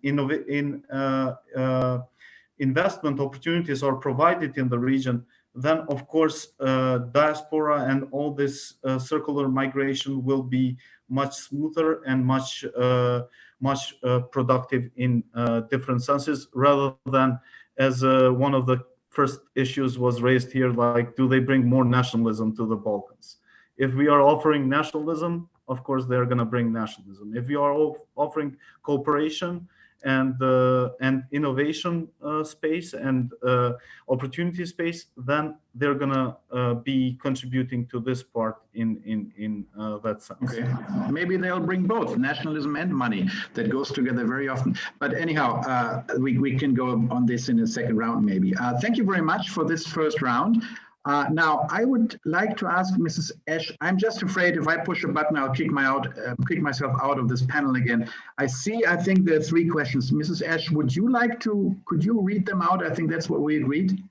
investment opportunities are provided in the region, then of course diaspora and all this circular migration will be much smoother and much productive in different senses, rather than as one of the first issues was raised here, like do they bring more nationalism to the Balkans? If we are offering nationalism, of course they're going to bring nationalism. If we are offering cooperation and innovation space and opportunity space, then they're gonna be contributing to this part in that sense. Okay, maybe they'll bring both nationalism and money. That goes together very often. But anyhow, we can go on this in a second round, maybe. Thank you very much for this first round. Now, I would like to ask Mrs. Esch, I'm just afraid if I push a button, I'll kick myself out of this panel again. I think there are 3 questions. Mrs. Esch, could you read them out? I think that's what we agreed.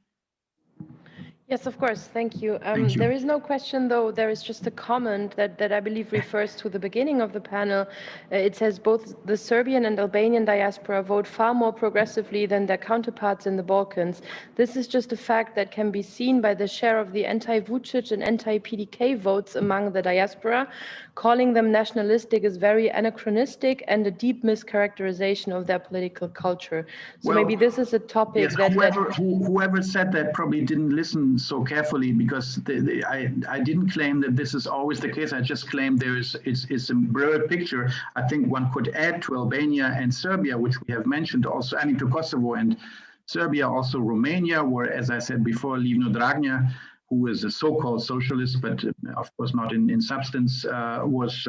Yes, of course. Thank you. Thank you. There is no question, though. There is just a comment that I believe refers to the beginning of the panel. It says both the Serbian and Albanian diaspora vote far more progressively than their counterparts in the Balkans. This is just a fact that can be seen by the share of the anti-Vucic and anti-PDK votes among the diaspora. Calling them nationalistic is very anachronistic and a deep mischaracterization of their political culture. So maybe this is a topic yes, whoever said that probably didn't listen so carefully, because I didn't claim that this is always the case. I just claimed it's a blurred picture. I think one could add to Albania and Serbia, which we have mentioned also, and to Kosovo and Serbia, also Romania, where, as I said before, Livno Dragnja, who is a so-called socialist, but of course not in substance, was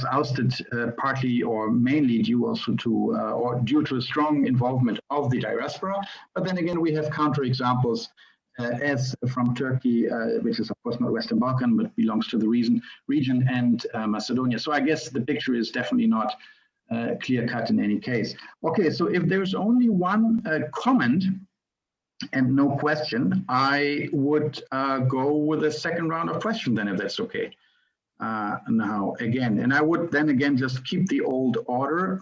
ousted partly or mainly due also to due to a strong involvement of the diaspora. But then again, we have counterexamples. As from Turkey, which is of course not Western Balkan, but belongs to the region, and Macedonia. So I guess the picture is definitely not clear-cut in any case. Okay, so if there's only one comment and no question, I would go with a second round of questions then, if that's okay. Now, again, and I would then again just keep the old order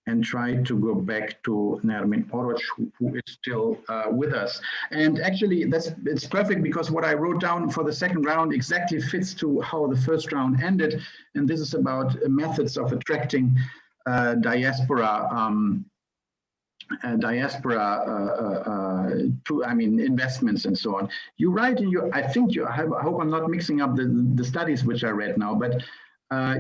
and try to go back to Nermin Oruč, who is still with us. And actually, it's perfect, because what I wrote down for the second round exactly fits to how the first round ended. And this is about methods of attracting diaspora investments and so on. You write in your, I hope I'm not mixing up the studies which I read now, but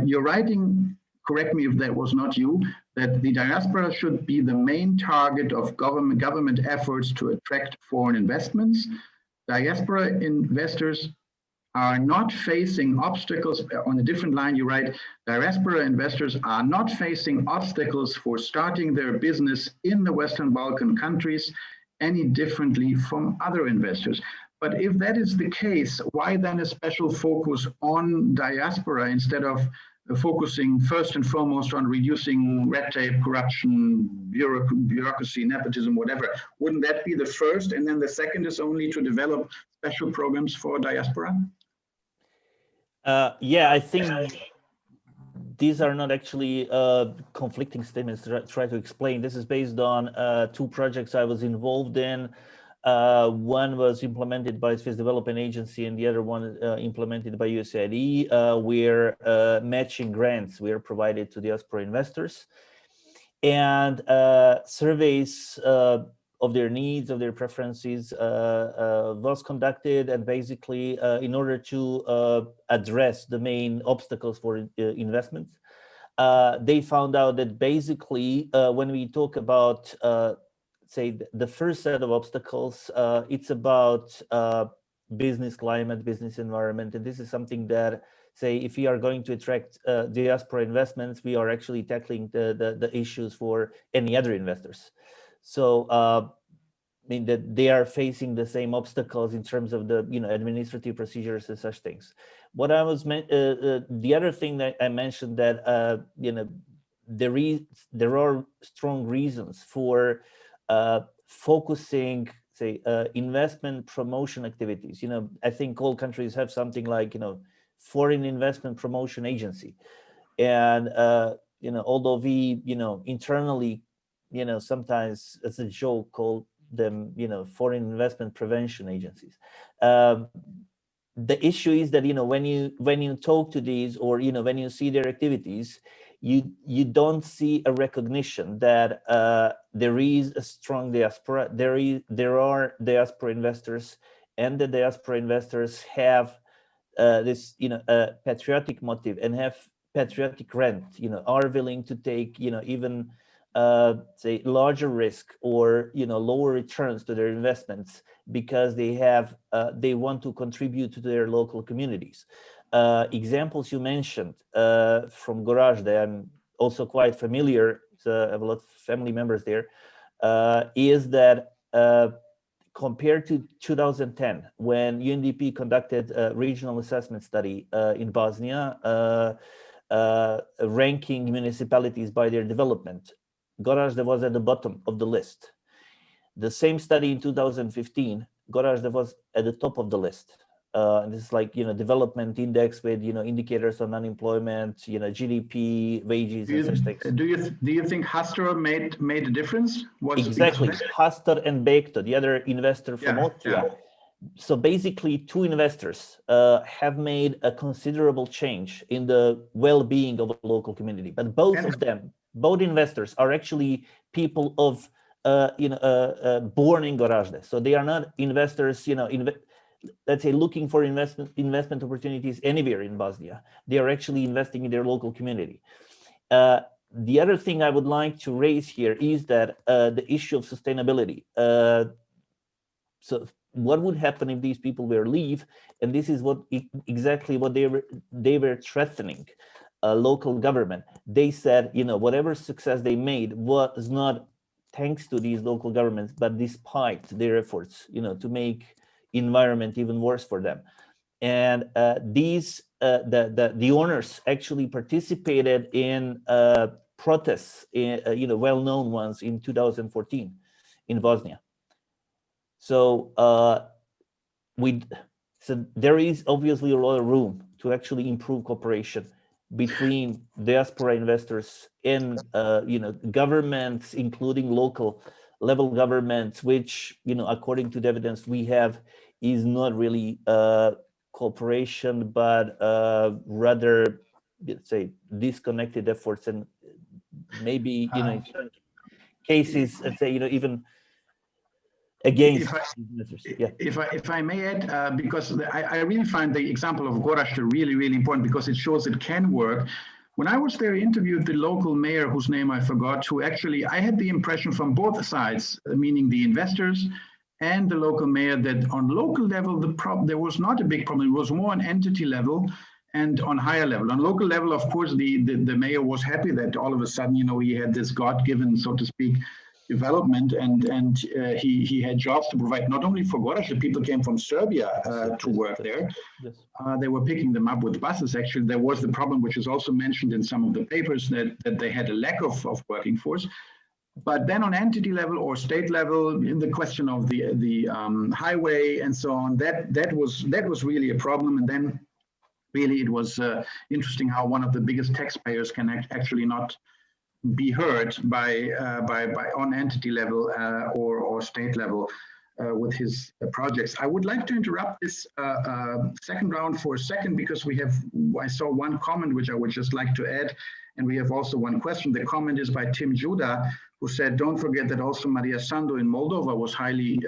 you're writing, correct me if that was not you, that the diaspora should be the main target of government efforts to attract foreign investments. Diaspora investors are not facing obstacles. On a different line, you write, diaspora investors are not facing obstacles for starting their business in the Western Balkan countries any differently from other investors. But if that is the case, why then a special focus on diaspora instead of focusing first and foremost on reducing red tape, corruption, bureaucracy, nepotism, whatever? Wouldn't that be the first, and then the second is only to develop special programs for diaspora? Yeah, I think these are not actually conflicting statements to try to explain. This is based on 2 projects I was involved in. One was implemented by Swiss Development Agency, and the other one implemented by USAID, where matching grants were provided to diaspora investors, and surveys of their needs, of their preferences was conducted, and basically in order to address the main obstacles for investments, they found out that basically when we talk about say the first set of obstacles, it's about business climate, business environment, and this is something that, say, if we are going to attract diaspora investments, we are actually tackling the issues for any other investors. So I mean that they are facing the same obstacles in terms of the administrative procedures and such things. What I was the other thing that I mentioned, that there are strong reasons for focusing, say, investment promotion activities. I think all countries have something like, foreign investment promotion agency. And, although we, internally, sometimes as a joke call them, foreign investment prevention agencies. The issue is that, when you talk to these, or, when you see their activities, you don't see a recognition that there is a strong diaspora. There are diaspora investors, and the diaspora investors have this patriotic motive, and have patriotic rent, are willing to take, even say larger risk or lower returns to their investments because they want to contribute to their local communities. Examples you mentioned from Gorazde, I'm also quite familiar. I have a lot of family members there. Is that compared to 2010, when UNDP conducted a regional assessment study in Bosnia, ranking municipalities by their development, Gorazde was at the bottom of the list. The same study in 2015, Gorazde was at the top of the list. And this is like, development index with, indicators on unemployment, GDP, wages, and such things. Do you think Hastor made a difference? Exactly, Hastor and Bekto, the other investor from Austria. Yeah. So basically, two investors have made a considerable change in the well-being of a local community. But both investors are actually people of, born in Gorazde. So they are not investors, let's say, looking for investment opportunities anywhere in Bosnia. They are actually investing in their local community. The other thing I would like to raise here is that the issue of sustainability. So what would happen if these people were leave? And this is exactly what they were threatening local government. They said, whatever success they made was not thanks to these local governments, but despite their efforts, to make environment even worse for them. And the owners actually participated in protests, well-known ones in 2014 in Bosnia. So there is obviously a lot of room to actually improve cooperation between diaspora investors and governments, including local level governments, which according to the evidence we have is not really cooperation, but rather, let's say, disconnected efforts, and maybe in certain cases, let's say, even against if I may add, because I really find the example of Gorazde really important, because it shows it can work. When I was there, I interviewed the local mayor, whose name I forgot, who actually, I had the impression from both sides, meaning the investors and the local mayor, that on local level, there was not a big problem. It was more on entity level and on higher level. On local level, of course, the mayor was happy that all of a sudden, he had this God-given, so to speak, development, and he had jobs to provide, not only for Gorazde. People came from Serbia to work there. Yes. They were picking them up with buses. Actually, there was the problem, which is also mentioned in some of the papers, that they had a lack of working force. But then on entity level or state level, in the question of the highway and so on, that was really a problem. And then really it was interesting how one of the biggest taxpayers can actually not be heard by on entity level or state level with his projects. I would like to interrupt this second round for a second, because I saw one comment which I would just like to add, and we have also one question. The comment is by Tim Judah, who said, don't forget that also Maria Sandu in Moldova was highly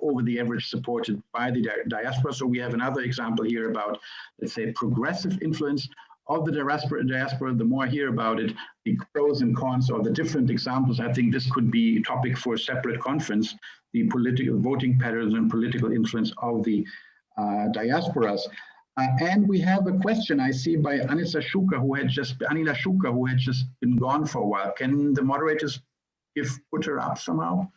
over the average supported by the diaspora. So we have another example here about, let's say, progressive influence of the diaspora. The more I hear about it, the pros and cons, or the different examples, I think this could be a topic for a separate conference, the political voting patterns and political influence of the diasporas. And we have a question I see by Anila Shuka, who had just been gone for a while. Can the moderators put her up somehow?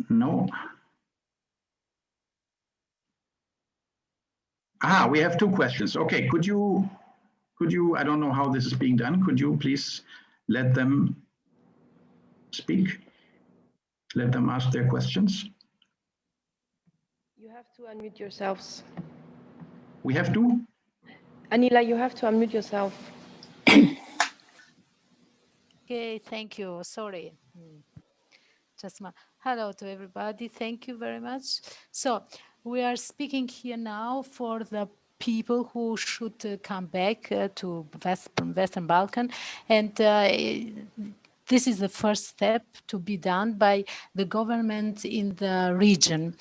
No. We have two questions. Okay, could you, I don't know how this is being done. Could you please let them speak? Let them ask their questions. You have to unmute yourselves. We have to? Anila, you have to unmute yourself. Okay, thank you. Sorry. Hello to everybody. Thank you very much. So we are speaking here now for the people who should come back to Western Balkan, and this is the first step to be done by the government in the region.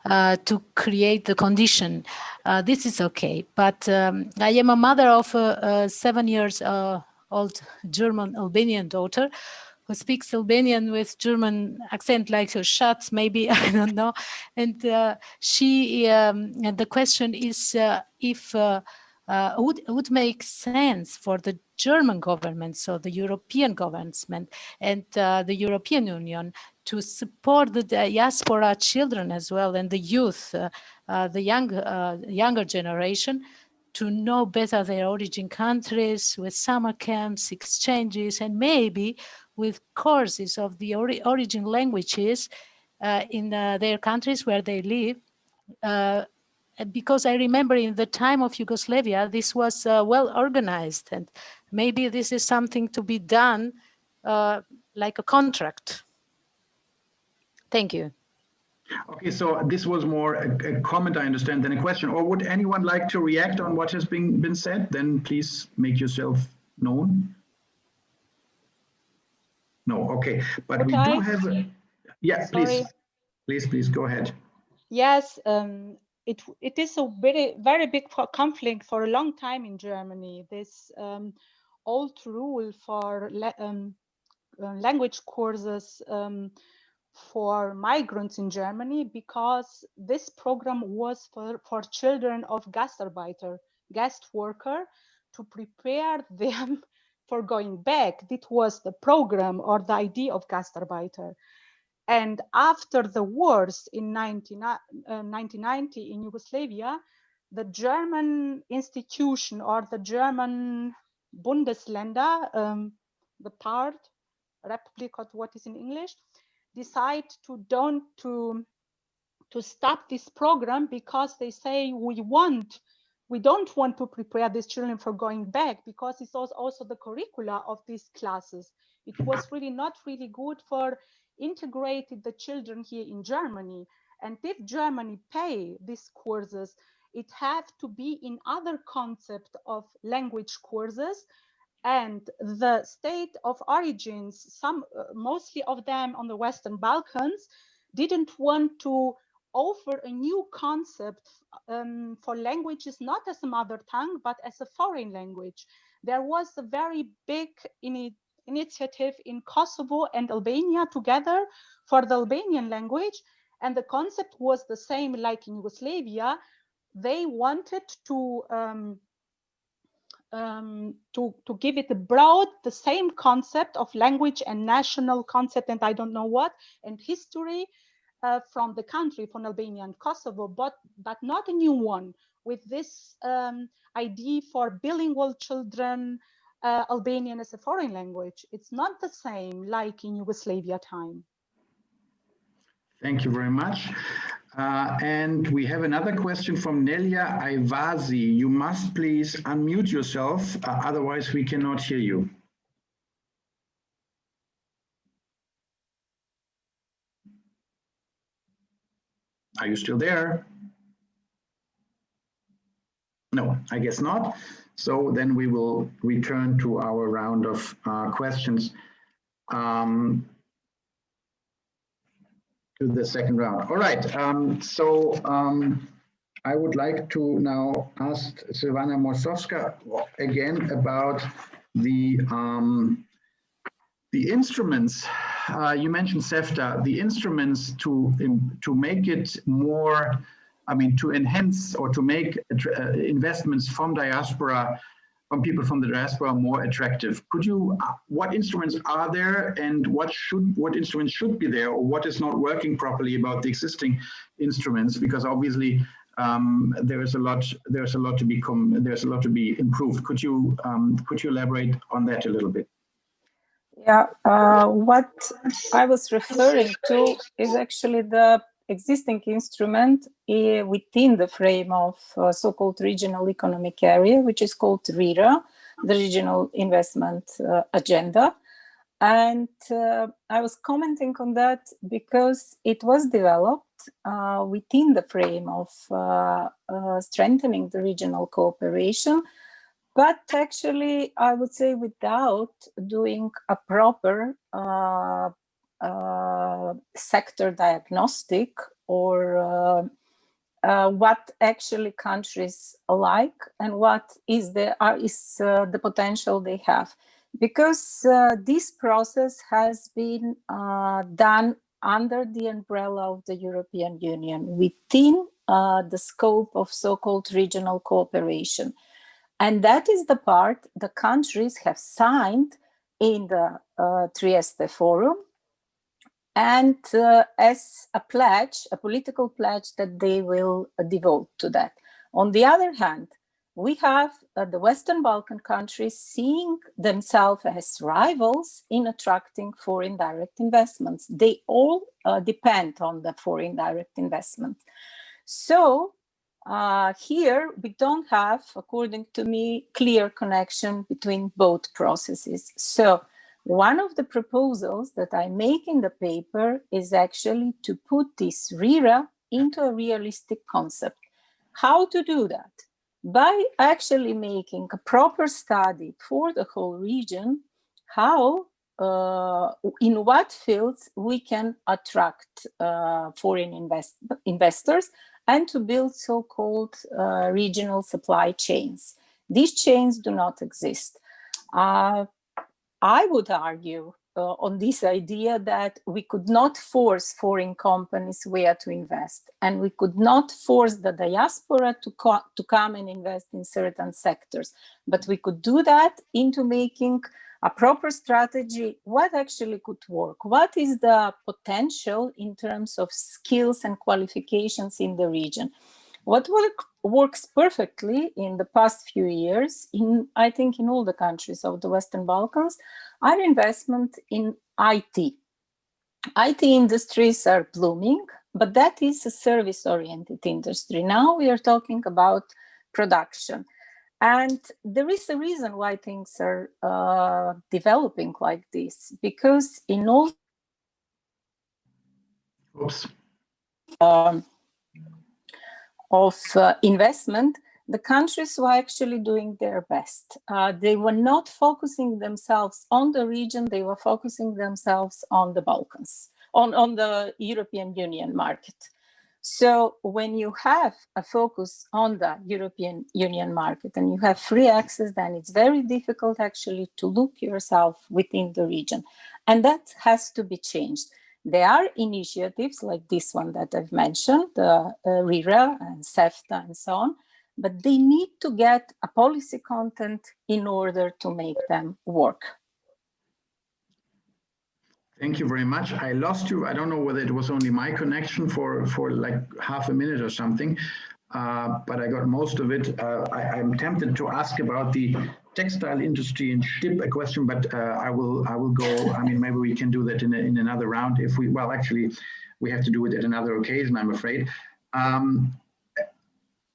to create the condition. This is okay, but I am a mother of a 7 years old German Albanian daughter who speaks Albanian with German accent, like her shots, maybe, I don't know. And and the question is if would make sense for the German government, so the European government and the European Union, to support the diaspora children as well and the youth, the younger generation, to know better their origin countries with summer camps, exchanges, and maybe with courses of the origin languages in their countries where they live. Because I remember in the time of Yugoslavia, this was well organized, and maybe this is something to be done like a contract. Thank you. Okay, so this was more a comment, I understand, than a question. Or would anyone like to react on what has been said? Then please make yourself known. No, okay, but we do have. Yeah, please go ahead. Yes, it is a very big conflict for a long time in Germany. This old rule for language courses for migrants in Germany, because this program was for children of Gastarbeiter, guest worker, to prepare them for going back. It was the program or the idea of Gastarbeiter. And after the wars in 1990 in Yugoslavia, the German institution or the German Bundesländer, the part, Republic, or what is in English, decide to stop this program, because they say we don't want to prepare these children for going back, because it's also the curricula of these classes. It was really not really good for integrating the children here in Germany. And if Germany pay these courses, it have to be in other concept of language courses. And the state of origins, mostly of them on the Western Balkans, didn't want to offer a new concept for languages, not as a mother tongue, but as a foreign language. There was a very big initiative in Kosovo and Albania together for the Albanian language. And the concept was the same like in Yugoslavia. They wanted to give it a broad, the same concept of language and national concept, and I don't know what, and history from the country, from Albania and Kosovo, but not a new one, with this idea for bilingual children, Albanian as a foreign language. It's not the same like in Yugoslavia time. Thank you very much. And we have another question from Nelia Aivazi. You must please unmute yourself, otherwise we cannot hear you. Are you still there? No, I guess not. So then we will return to our round of questions. To the second round. All right, I would like to now ask Silvana Morsovska again about the instruments. You mentioned SEFTA, the instruments to make it more, to enhance or to make investments from diaspora, from people from the diaspora more attractive. Could you, what instruments are there, and what instruments should be there, or what is not working properly about the existing instruments? Because obviously there's a lot to be improved. Could you elaborate on that a little bit? Yeah, what I was referring to is actually the existing instrument within the frame of so-called regional economic area, which is called RERA, the Regional Investment Agenda. And I was commenting on that because it was developed within the frame of strengthening the regional cooperation, but actually, I would say without doing a proper sector diagnostic or what actually countries like and what is the potential they have. Because this process has been done under the umbrella of the European Union within the scope of so-called regional cooperation. And that is the part the countries have signed in the Trieste Forum, and as a pledge, a political pledge that they will devote to that. On the other hand, we have the Western Balkan countries seeing themselves as rivals in attracting foreign direct investments. They all depend on the foreign direct investment. So here we don't have, according to me, clear connection between both processes. So one of the proposals that I make in the paper is actually to put this RERA into a realistic concept. How to do that? By actually making a proper study for the whole region, how, in what fields we can attract foreign investors and to build so-called regional supply chains. These chains do not exist. I would argue on this idea that we could not force foreign companies where to invest, and we could not force the diaspora to come and invest in certain sectors, but we could do that into making a proper strategy, what actually could work, what is the potential in terms of skills and qualifications in the region. What works perfectly in the past few years, I think in all the countries of the Western Balkans, are investment in IT. IT industries are blooming, but that is a service-oriented industry. Now we are talking about production. And there is a reason why things are developing like this, because in all of investment, the countries were actually doing their best. They were not focusing themselves on the region, they were focusing themselves on the Balkans, on the European Union market. So when you have a focus on the European Union market and you have free access, then it's very difficult actually to look yourself within the region. And that has to be changed. There are initiatives like this one that I've mentioned, the RERA and CEFTA and so on, but they need to get a policy content in order to make them work. Thank you very much. I lost you. I don't know whether it was only my connection for like half a minute or something, but I got most of it. I'm tempted to ask about the textile industry and ship a question, but I will go. I mean, maybe we can do that in another round if we. Well, actually, we have to do it at another occasion, I'm afraid. Mrs.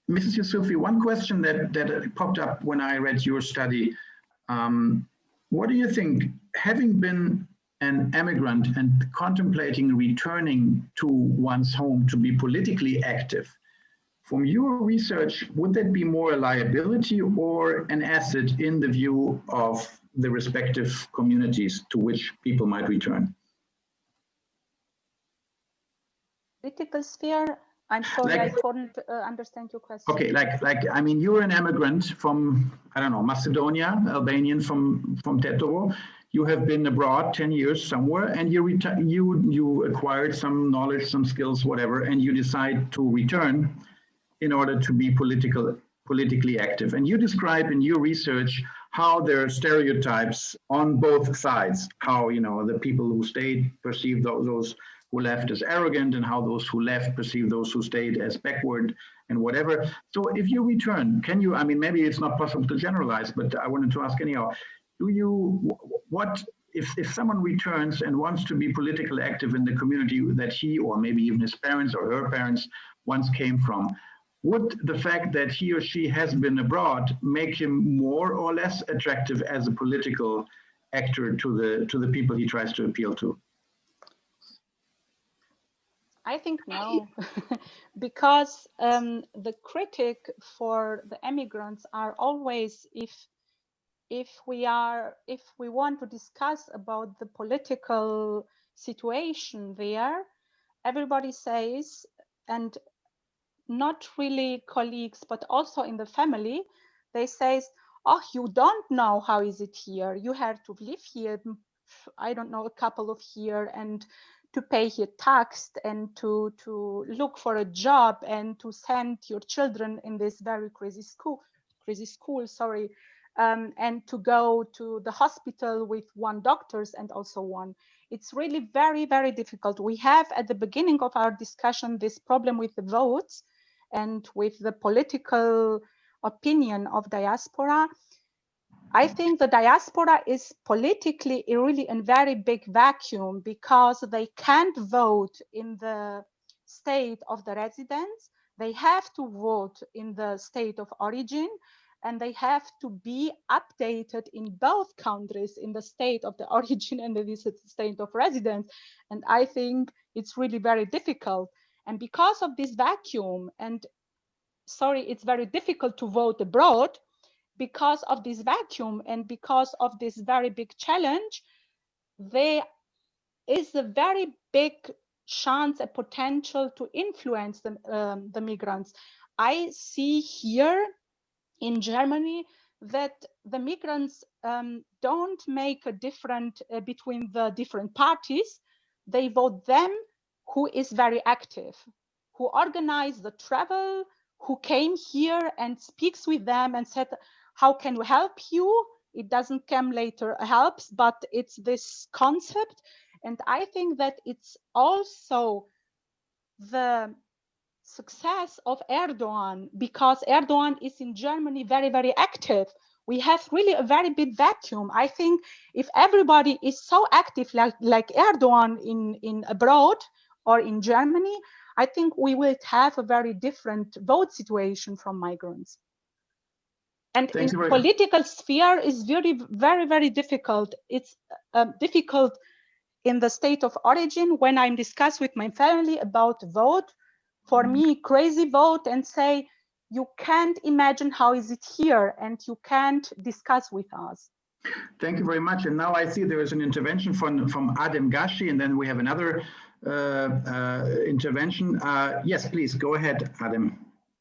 Yusufi, one question that popped up when I read your study. What do you think, having been an immigrant and contemplating returning to one's home to be politically active, from your research, would that be more a liability or an asset in the view of the respective communities to which people might return? Political sphere? I'm sorry, I couldn't understand your question. Okay, like I mean, you're an immigrant from, I don't know, Macedonia, Albanian from Tetovo. You have been abroad 10 years somewhere, and you acquired some knowledge, some skills, whatever, and you decide to return in order to be politically active. And you describe in your research how there are stereotypes on both sides, how, you know, the people who stayed perceive those who left as arrogant, and how those who left perceive those who stayed as backward and whatever. So if you return, can you, I mean, maybe it's not possible to generalize, but I wanted to ask anyhow, if someone returns and wants to be politically active in the community that he or maybe even his parents or her parents once came from, would the fact that he or she has been abroad make him more or less attractive as a political actor to the people he tries to appeal to? I think no, because the critic for the immigrants are always, if we want to discuss about the political situation there, everybody says and not really colleagues, but also in the family, they say, oh, you don't know how is it here. You have to live here, I don't know, a couple of years, and to pay your tax and to look for a job and to send your children in this very crazy school, and to go to the hospital with one doctors and also one. It's really very, very difficult. We have at the beginning of our discussion this problem with the votes and with the political opinion of diaspora. I think the diaspora is politically really a very big vacuum because they can't vote in the state of the residence. They have to vote in the state of origin, and they have to be updated in both countries, in the state of the origin and the state of residence. And I think it's really very difficult. And because of this vacuum, and sorry, it's very difficult to vote abroad. Because of this vacuum and because of this very big challenge, there is a very big chance, a potential to influence the migrants. I see here in Germany that the migrants don't make a difference between the different parties. They vote them who is very active, who organize the travel, who came here and speaks with them and said, how can we help you? It doesn't come later helps, but it's this concept. And I think that it's also the success of Erdogan, because Erdogan is in Germany very, very active. We have really a very big vacuum. I think if everybody is so active like Erdogan in abroad or in Germany, I think we will have a very different vote situation from migrants. And in the political sphere is very, very, very difficult. It's difficult in the state of origin when I'm discuss with my family about vote. For me, crazy vote and say, you can't imagine how is it here and you can't discuss with us. Thank you very much. And now I see there is an intervention from Adem Gashi, and then we have another intervention. Yes, please go ahead, Adem.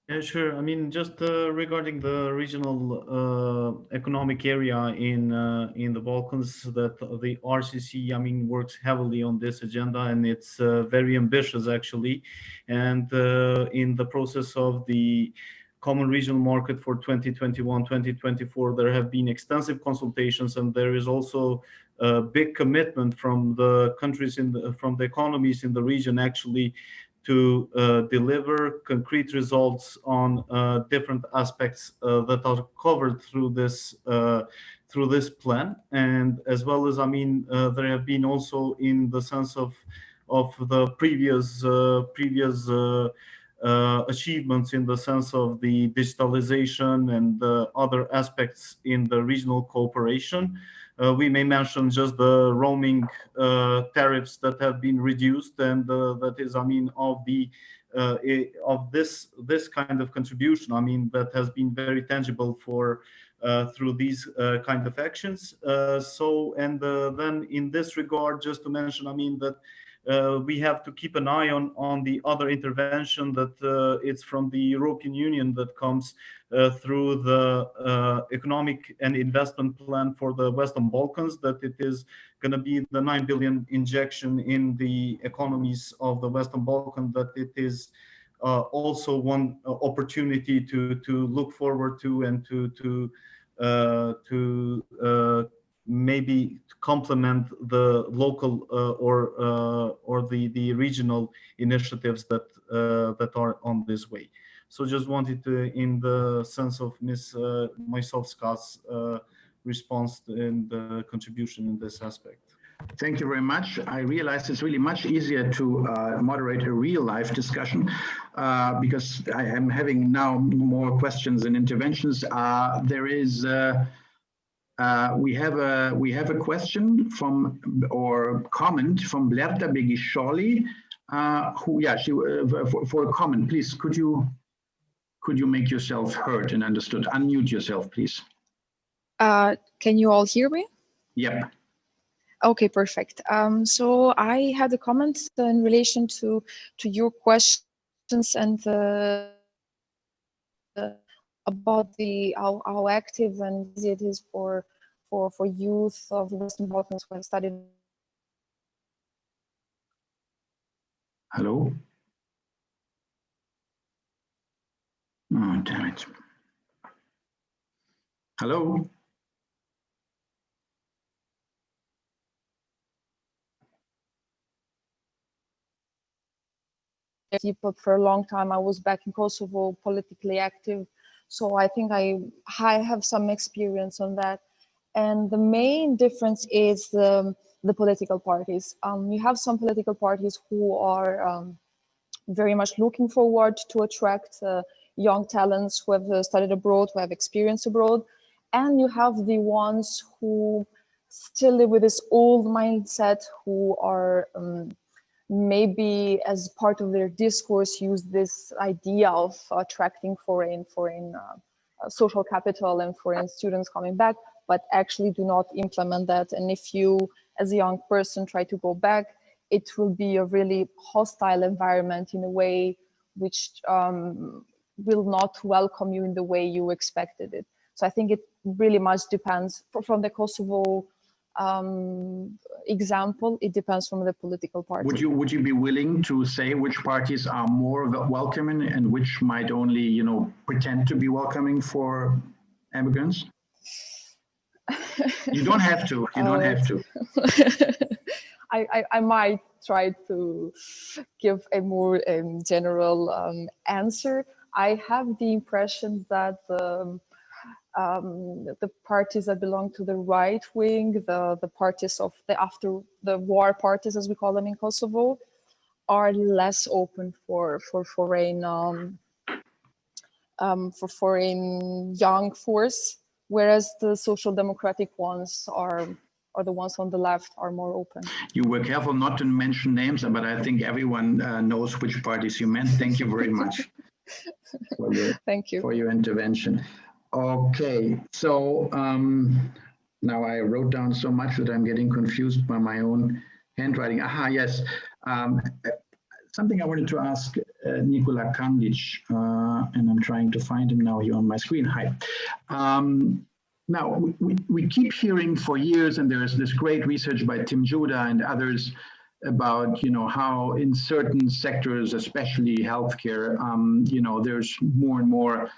Yeah, sure. I mean, just regarding the regional economic area in the Balkans, that the RCC, I mean, works heavily on this agenda, and it's very ambitious actually. And in the process of the Common Regional Market for 2021-2024, there have been extensive consultations, and there is also a big commitment from the countries from the economies in the region actually to deliver concrete results on different aspects that are covered through this plan. And as well as, I mean, there have been also in the sense of the previous achievements in the sense of the digitalization and other aspects in the regional cooperation. We may mention just the roaming tariffs that have been reduced, and that is, I mean, of this kind of contribution, I mean, that has been very tangible for through these kind of actions. Then in this regard, just to mention, I mean, that we have to keep an eye on the other intervention that it's from the European Union that comes through the economic and investment plan for the Western Balkans, that it is going to be the 9 billion injection in the economies of the Western Balkans, that it is also one opportunity to look forward to and to maybe complement the local or the regional initiatives that are on this way. So just wanted to, in the sense of Ms. Majsowska's response and contribution in this aspect. Thank you very much. I realize it's really much easier to moderate a real life discussion because I am having now more questions and interventions. There is we have a question from or comment from Blerta Begisholi, for a comment, please. Could you make yourself heard and understood? Unmute yourself, please. Can you all hear me? Yep. Okay, perfect. So I had a comment in relation to your question and about how active and easy it is for youth of the Western Balkans who have studied. Hello? Oh, damn it. Hello? But for a long time I was back in Kosovo, politically active, so I think I have some experience on that. And the main difference is the political parties. You have some political parties who are very much looking forward to attract young talents who have studied abroad, who have experience abroad, and you have the ones who still live with this old mindset, who are maybe as part of their discourse use this idea of attracting foreign social capital and foreign students coming back, but actually do not implement that. And if you, as a young person, try to go back, it will be a really hostile environment in a way which will not welcome you in the way you expected it. So I think it really much depends from the Kosovo example. It depends from the political party. Would you be willing to say which parties are more welcoming and which might only, you know, pretend to be welcoming for immigrants? You don't have to. You don't have to. I might try to give a more general answer. I have the impression that the parties that belong to the right wing, the parties of the after the war parties, as we call them in Kosovo, are less open for foreign young force, whereas the social democratic ones are the ones on the left are more open. You were careful not to mention names, but I think everyone knows which parties you meant. Thank you very much Thank you for your intervention. Okay, so now I wrote down so much that I'm getting confused by my own handwriting. Aha, yes. Something I wanted to ask Nikola Kandic, and I'm trying to find him now here on my screen. Hi. Now, we keep hearing for years, and there's this great research by Tim Judah and others about, you know, how in certain sectors, especially healthcare, you know, there's more and more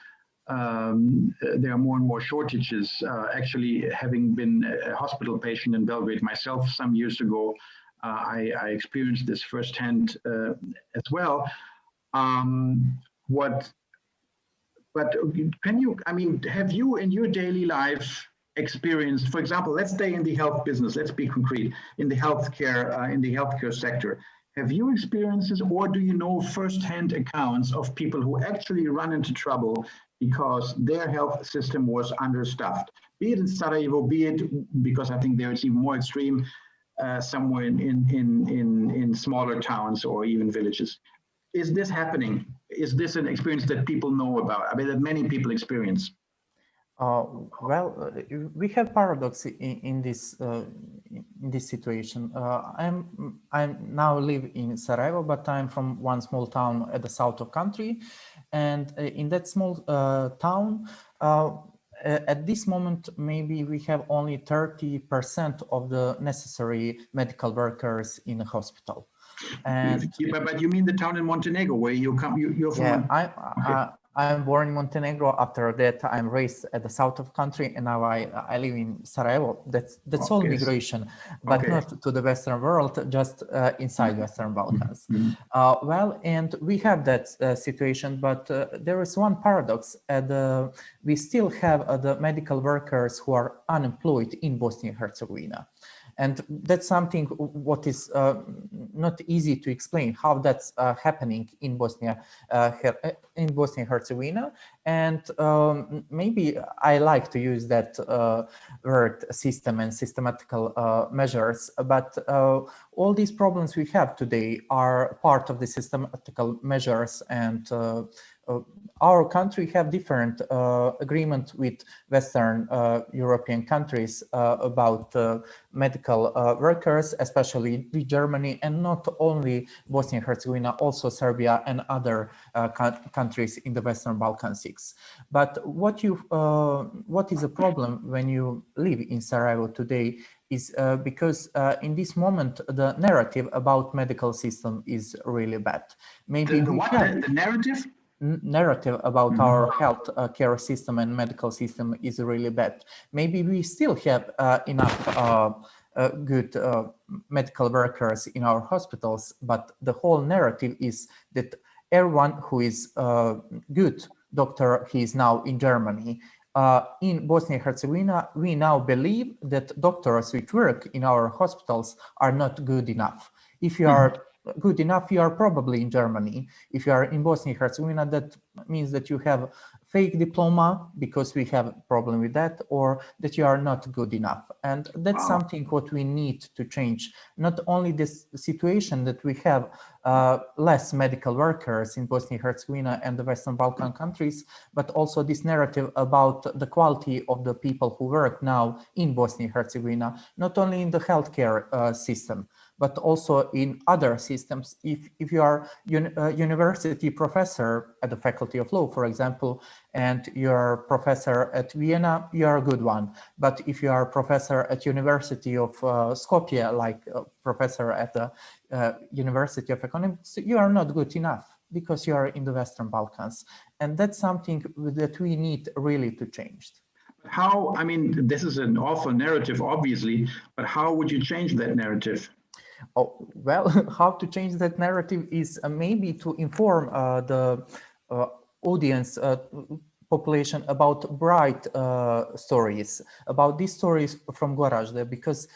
there are more and more shortages. Actually, having been a hospital patient in Belgrade myself some years ago, I experienced this firsthand as well. But can you, I mean, have you in your daily life experienced, for example, let's stay in the health business, let's be concrete, in the healthcare sector. Have you experiences, or do you know firsthand accounts of people who actually run into trouble because their health system was understaffed, be it in Sarajevo, be it, because I think there it's even more extreme, somewhere in smaller towns or even villages? Is this happening? Is this an experience that people know about? I mean, that many people experience? Well, we have paradox in this situation. I now live in Sarajevo, but I'm from one small town at the south of country, and in that small town, at this moment, maybe we have only 30% of the necessary medical workers in a hospital. And but you mean the town in Montenegro where you're from? Yeah, I'm born in Montenegro. After that, I'm raised at the south of country, and now I live in Sarajevo. That's all migration, but not to the Western world, just inside Western Balkans. Well, and we have that situation, but there is one paradox. We still have the medical workers who are unemployed in Bosnia and Herzegovina. And that's something what is not easy to explain, how that's happening in Bosnia and Herzegovina. And maybe I like to use that word system and systematical measures, but all these problems we have today are part of the systematical measures and our country have different agreement with Western European countries about medical workers, especially with Germany, and not only Bosnia and Herzegovina, also Serbia and other countries in the Western Balkans 6. But what is a problem when you live in Sarajevo today is because in this moment the narrative about medical system is really bad. Maybe the narrative? Narrative about our health care system and medical system is really bad. Maybe we still have enough good medical workers in our hospitals, but the whole narrative is that everyone who is good doctor, he is now in Germany. In Bosnia and Herzegovina, we now believe that doctors which work in our hospitals are not good enough. If you are good enough, you are probably in Germany. If you are in Bosnia and Herzegovina, that means that you have fake diploma, because we have a problem with that, or that you are not good enough. And that's something what we need to change. Not only this situation that we have less medical workers in Bosnia and Herzegovina and the Western Balkan countries, but also this narrative about the quality of the people who work now in Bosnia and Herzegovina, not only in the healthcare system, but also in other systems. If you are a university professor at the Faculty of Law, for example, and you're a professor at Vienna, you are a good one. But if you are a professor at University of Skopje, like a professor at the University of Economics, you are not good enough because you are in the Western Balkans. And that's something that we need really to change. How, I mean, this is an awful narrative, obviously, but how would you change that narrative? Oh, well, how to change that narrative is maybe to inform the audience population about bright stories, about these stories from Gorazde, because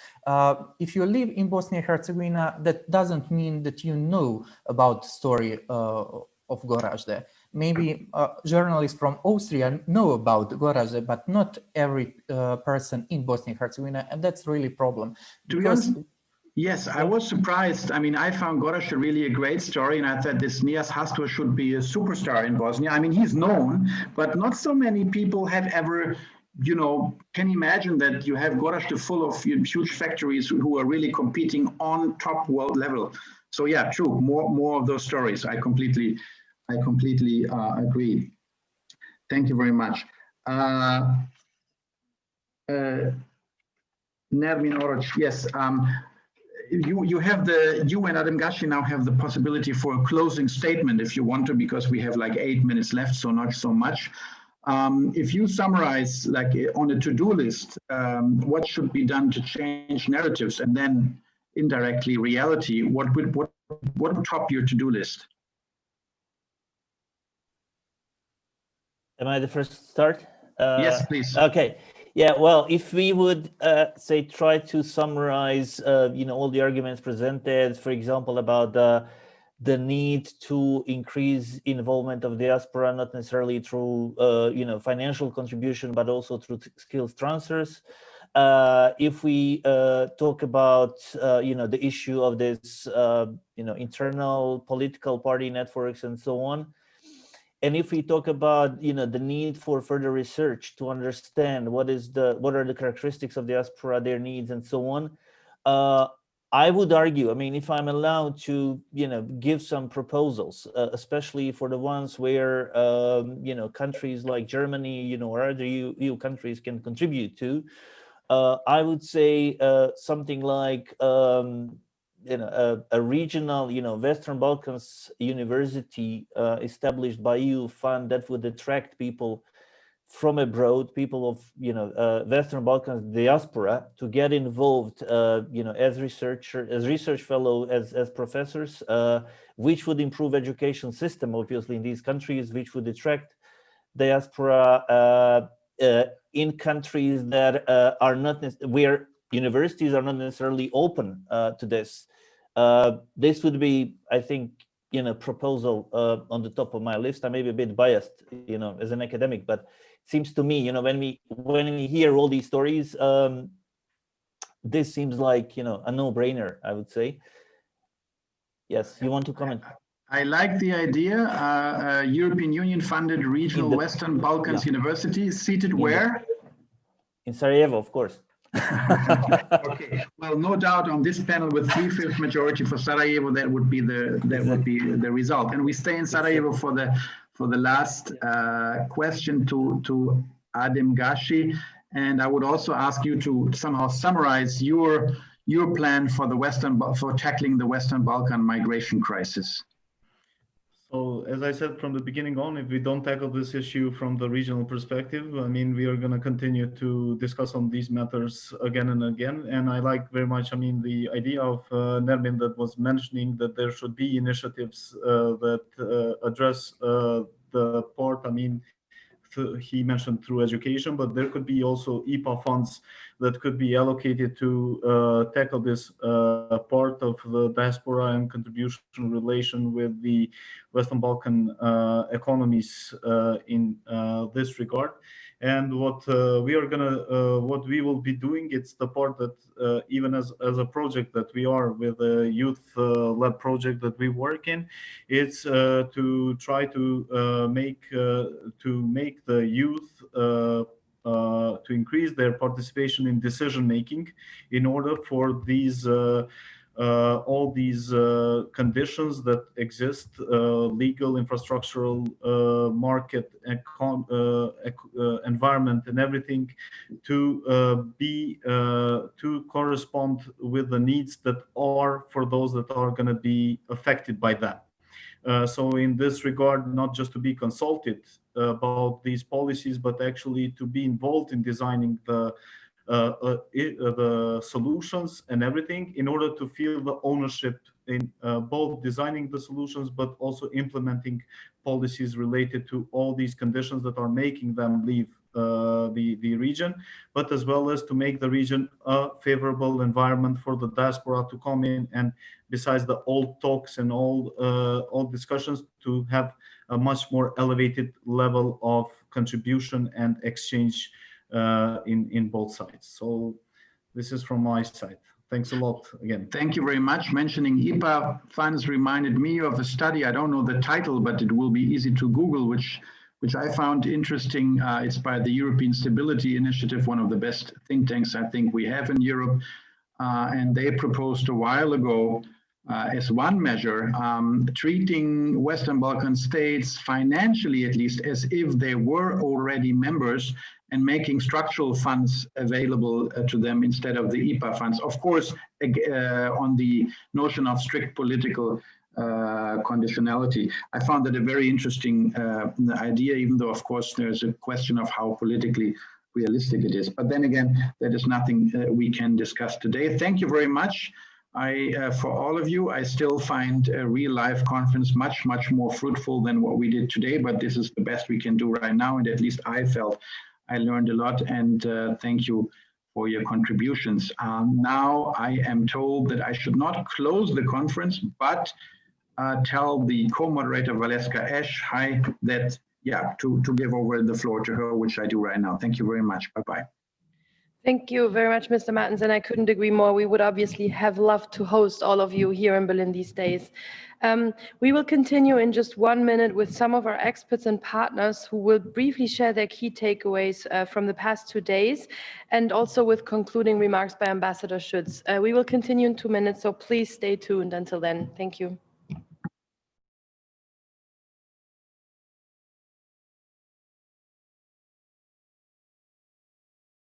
if you live in Bosnia and Herzegovina, that doesn't mean that you know about the story of Gorazde. Maybe journalists from Austria know about Gorazde, but not every person in Bosnia and Herzegovina, and that's really a problem. Because yes, I was surprised. I mean, I found Gorazde really a great story, and I thought this Nias Hastur should be a superstar in Bosnia. I mean, he's known, but not so many people have ever, you know, can imagine that you have Gorazde full of huge factories who are really competing on top world level. So yeah, true. More of those stories. I completely agree. Thank you very much. Nermin, Oruč, yes. You and Adam Gashi now have the possibility for a closing statement if you want to, because we have like 8 minutes left, so not so much. If you summarize, like on a to-do list, what should be done to change narratives, and then indirectly reality, what would top your to-do list? Am I the first to start? Yes, please. Okay. Yeah, well, if we would say try to summarize, all the arguments presented, for example, about the need to increase involvement of diaspora, not necessarily through financial contribution, but also through skills transfers. If we talk about the issue of this internal political party networks and so on. And if we talk about the need for further research to understand what are the characteristics of diaspora, their needs, and so on, I would argue, I mean, if I'm allowed to give some proposals, especially for the ones where countries like Germany or other EU countries can contribute to, I would say something like a regional, Western Balkans university established by EU fund that would attract people from abroad, people of, Western Balkans diaspora, to get involved, as research fellow, as professors, which would improve education system, obviously, in these countries, which would attract diaspora in countries that are not, where universities are not necessarily open to this. This would be, I think, proposal on the top of my list. I may be a bit biased, as an academic, but it seems to me, when we hear all these stories, this seems like, a no-brainer, I would say. Yes, you want to comment? I like the idea. European Union funded regional Western Balkans University, seated where? In Sarajevo, of course. Okay. Well, no doubt on this panel with 3/5 majority for Sarajevo, that would be the result. And we stay in Sarajevo for the last question to Adem Gashi. And I would also ask you to somehow summarize your plan for for tackling the Western Balkan migration crisis. So, as I said from the beginning on, if we don't tackle this issue from the regional perspective, I mean, we are going to continue to discuss on these matters again and again. And I like very much, I mean, the idea of Nermin that was mentioning that there should be initiatives that address the part, I mean, he mentioned through education, but there could be also IPA funds that could be allocated to tackle this part of the diaspora and contribution relation with the Western Balkan economies in this regard. And what we will be doing, it's the part that even as a project that we are with a youth lab project that we work in, it's to try to make the youth to increase their participation in decision making in order for these all these conditions that exist, legal, infrastructural, market, environment, and everything, to to correspond with the needs that are for those that are going to be affected by that. So in this regard, not just to be consulted about these policies, but actually to be involved in designing the solutions and everything, in order to feel the ownership in both designing the solutions, but also implementing policies related to all these conditions that are making them leave the region, but as well as to make the region a favorable environment for the diaspora to come in, and besides the old talks and all discussions, to have a much more elevated level of contribution and exchange in both sides. So this is from my side. Thanks a lot again. Thank you very much. Mentioning IPA funds reminded me of a study. I don't know the title, but it will be easy to Google, which I found interesting. It's by the European Stability Initiative, one of the best think tanks I think we have in Europe. And they proposed a while ago as one measure, treating Western Balkan states financially, at least, as if they were already members, and making structural funds available to them instead of the IPA funds. Of course, on the notion of strict political conditionality. I found that a very interesting idea, even though, of course, there's a question of how politically realistic it is. But then again, that is nothing we can discuss today. Thank you very much. For all of you, I still find a real life conference much more fruitful than what we did today, but this is the best we can do right now. And at least I felt I learned a lot, and thank you for your contributions. Now I am told that I should not close the conference, but tell the co-moderator Valeska Esch, hi, that, yeah, to give over the floor to her, which I do right now. Thank you very much. Bye-bye. Thank you very much, Mr. Martens, and I couldn't agree more. We would obviously have loved to host all of you here in Berlin these days. We will continue in just 1 minute with some of our experts and partners who will briefly share their key takeaways from the past 2 days, and also with concluding remarks by Ambassador Schütz. We will continue in 2 minutes, so please stay tuned until then. Thank you.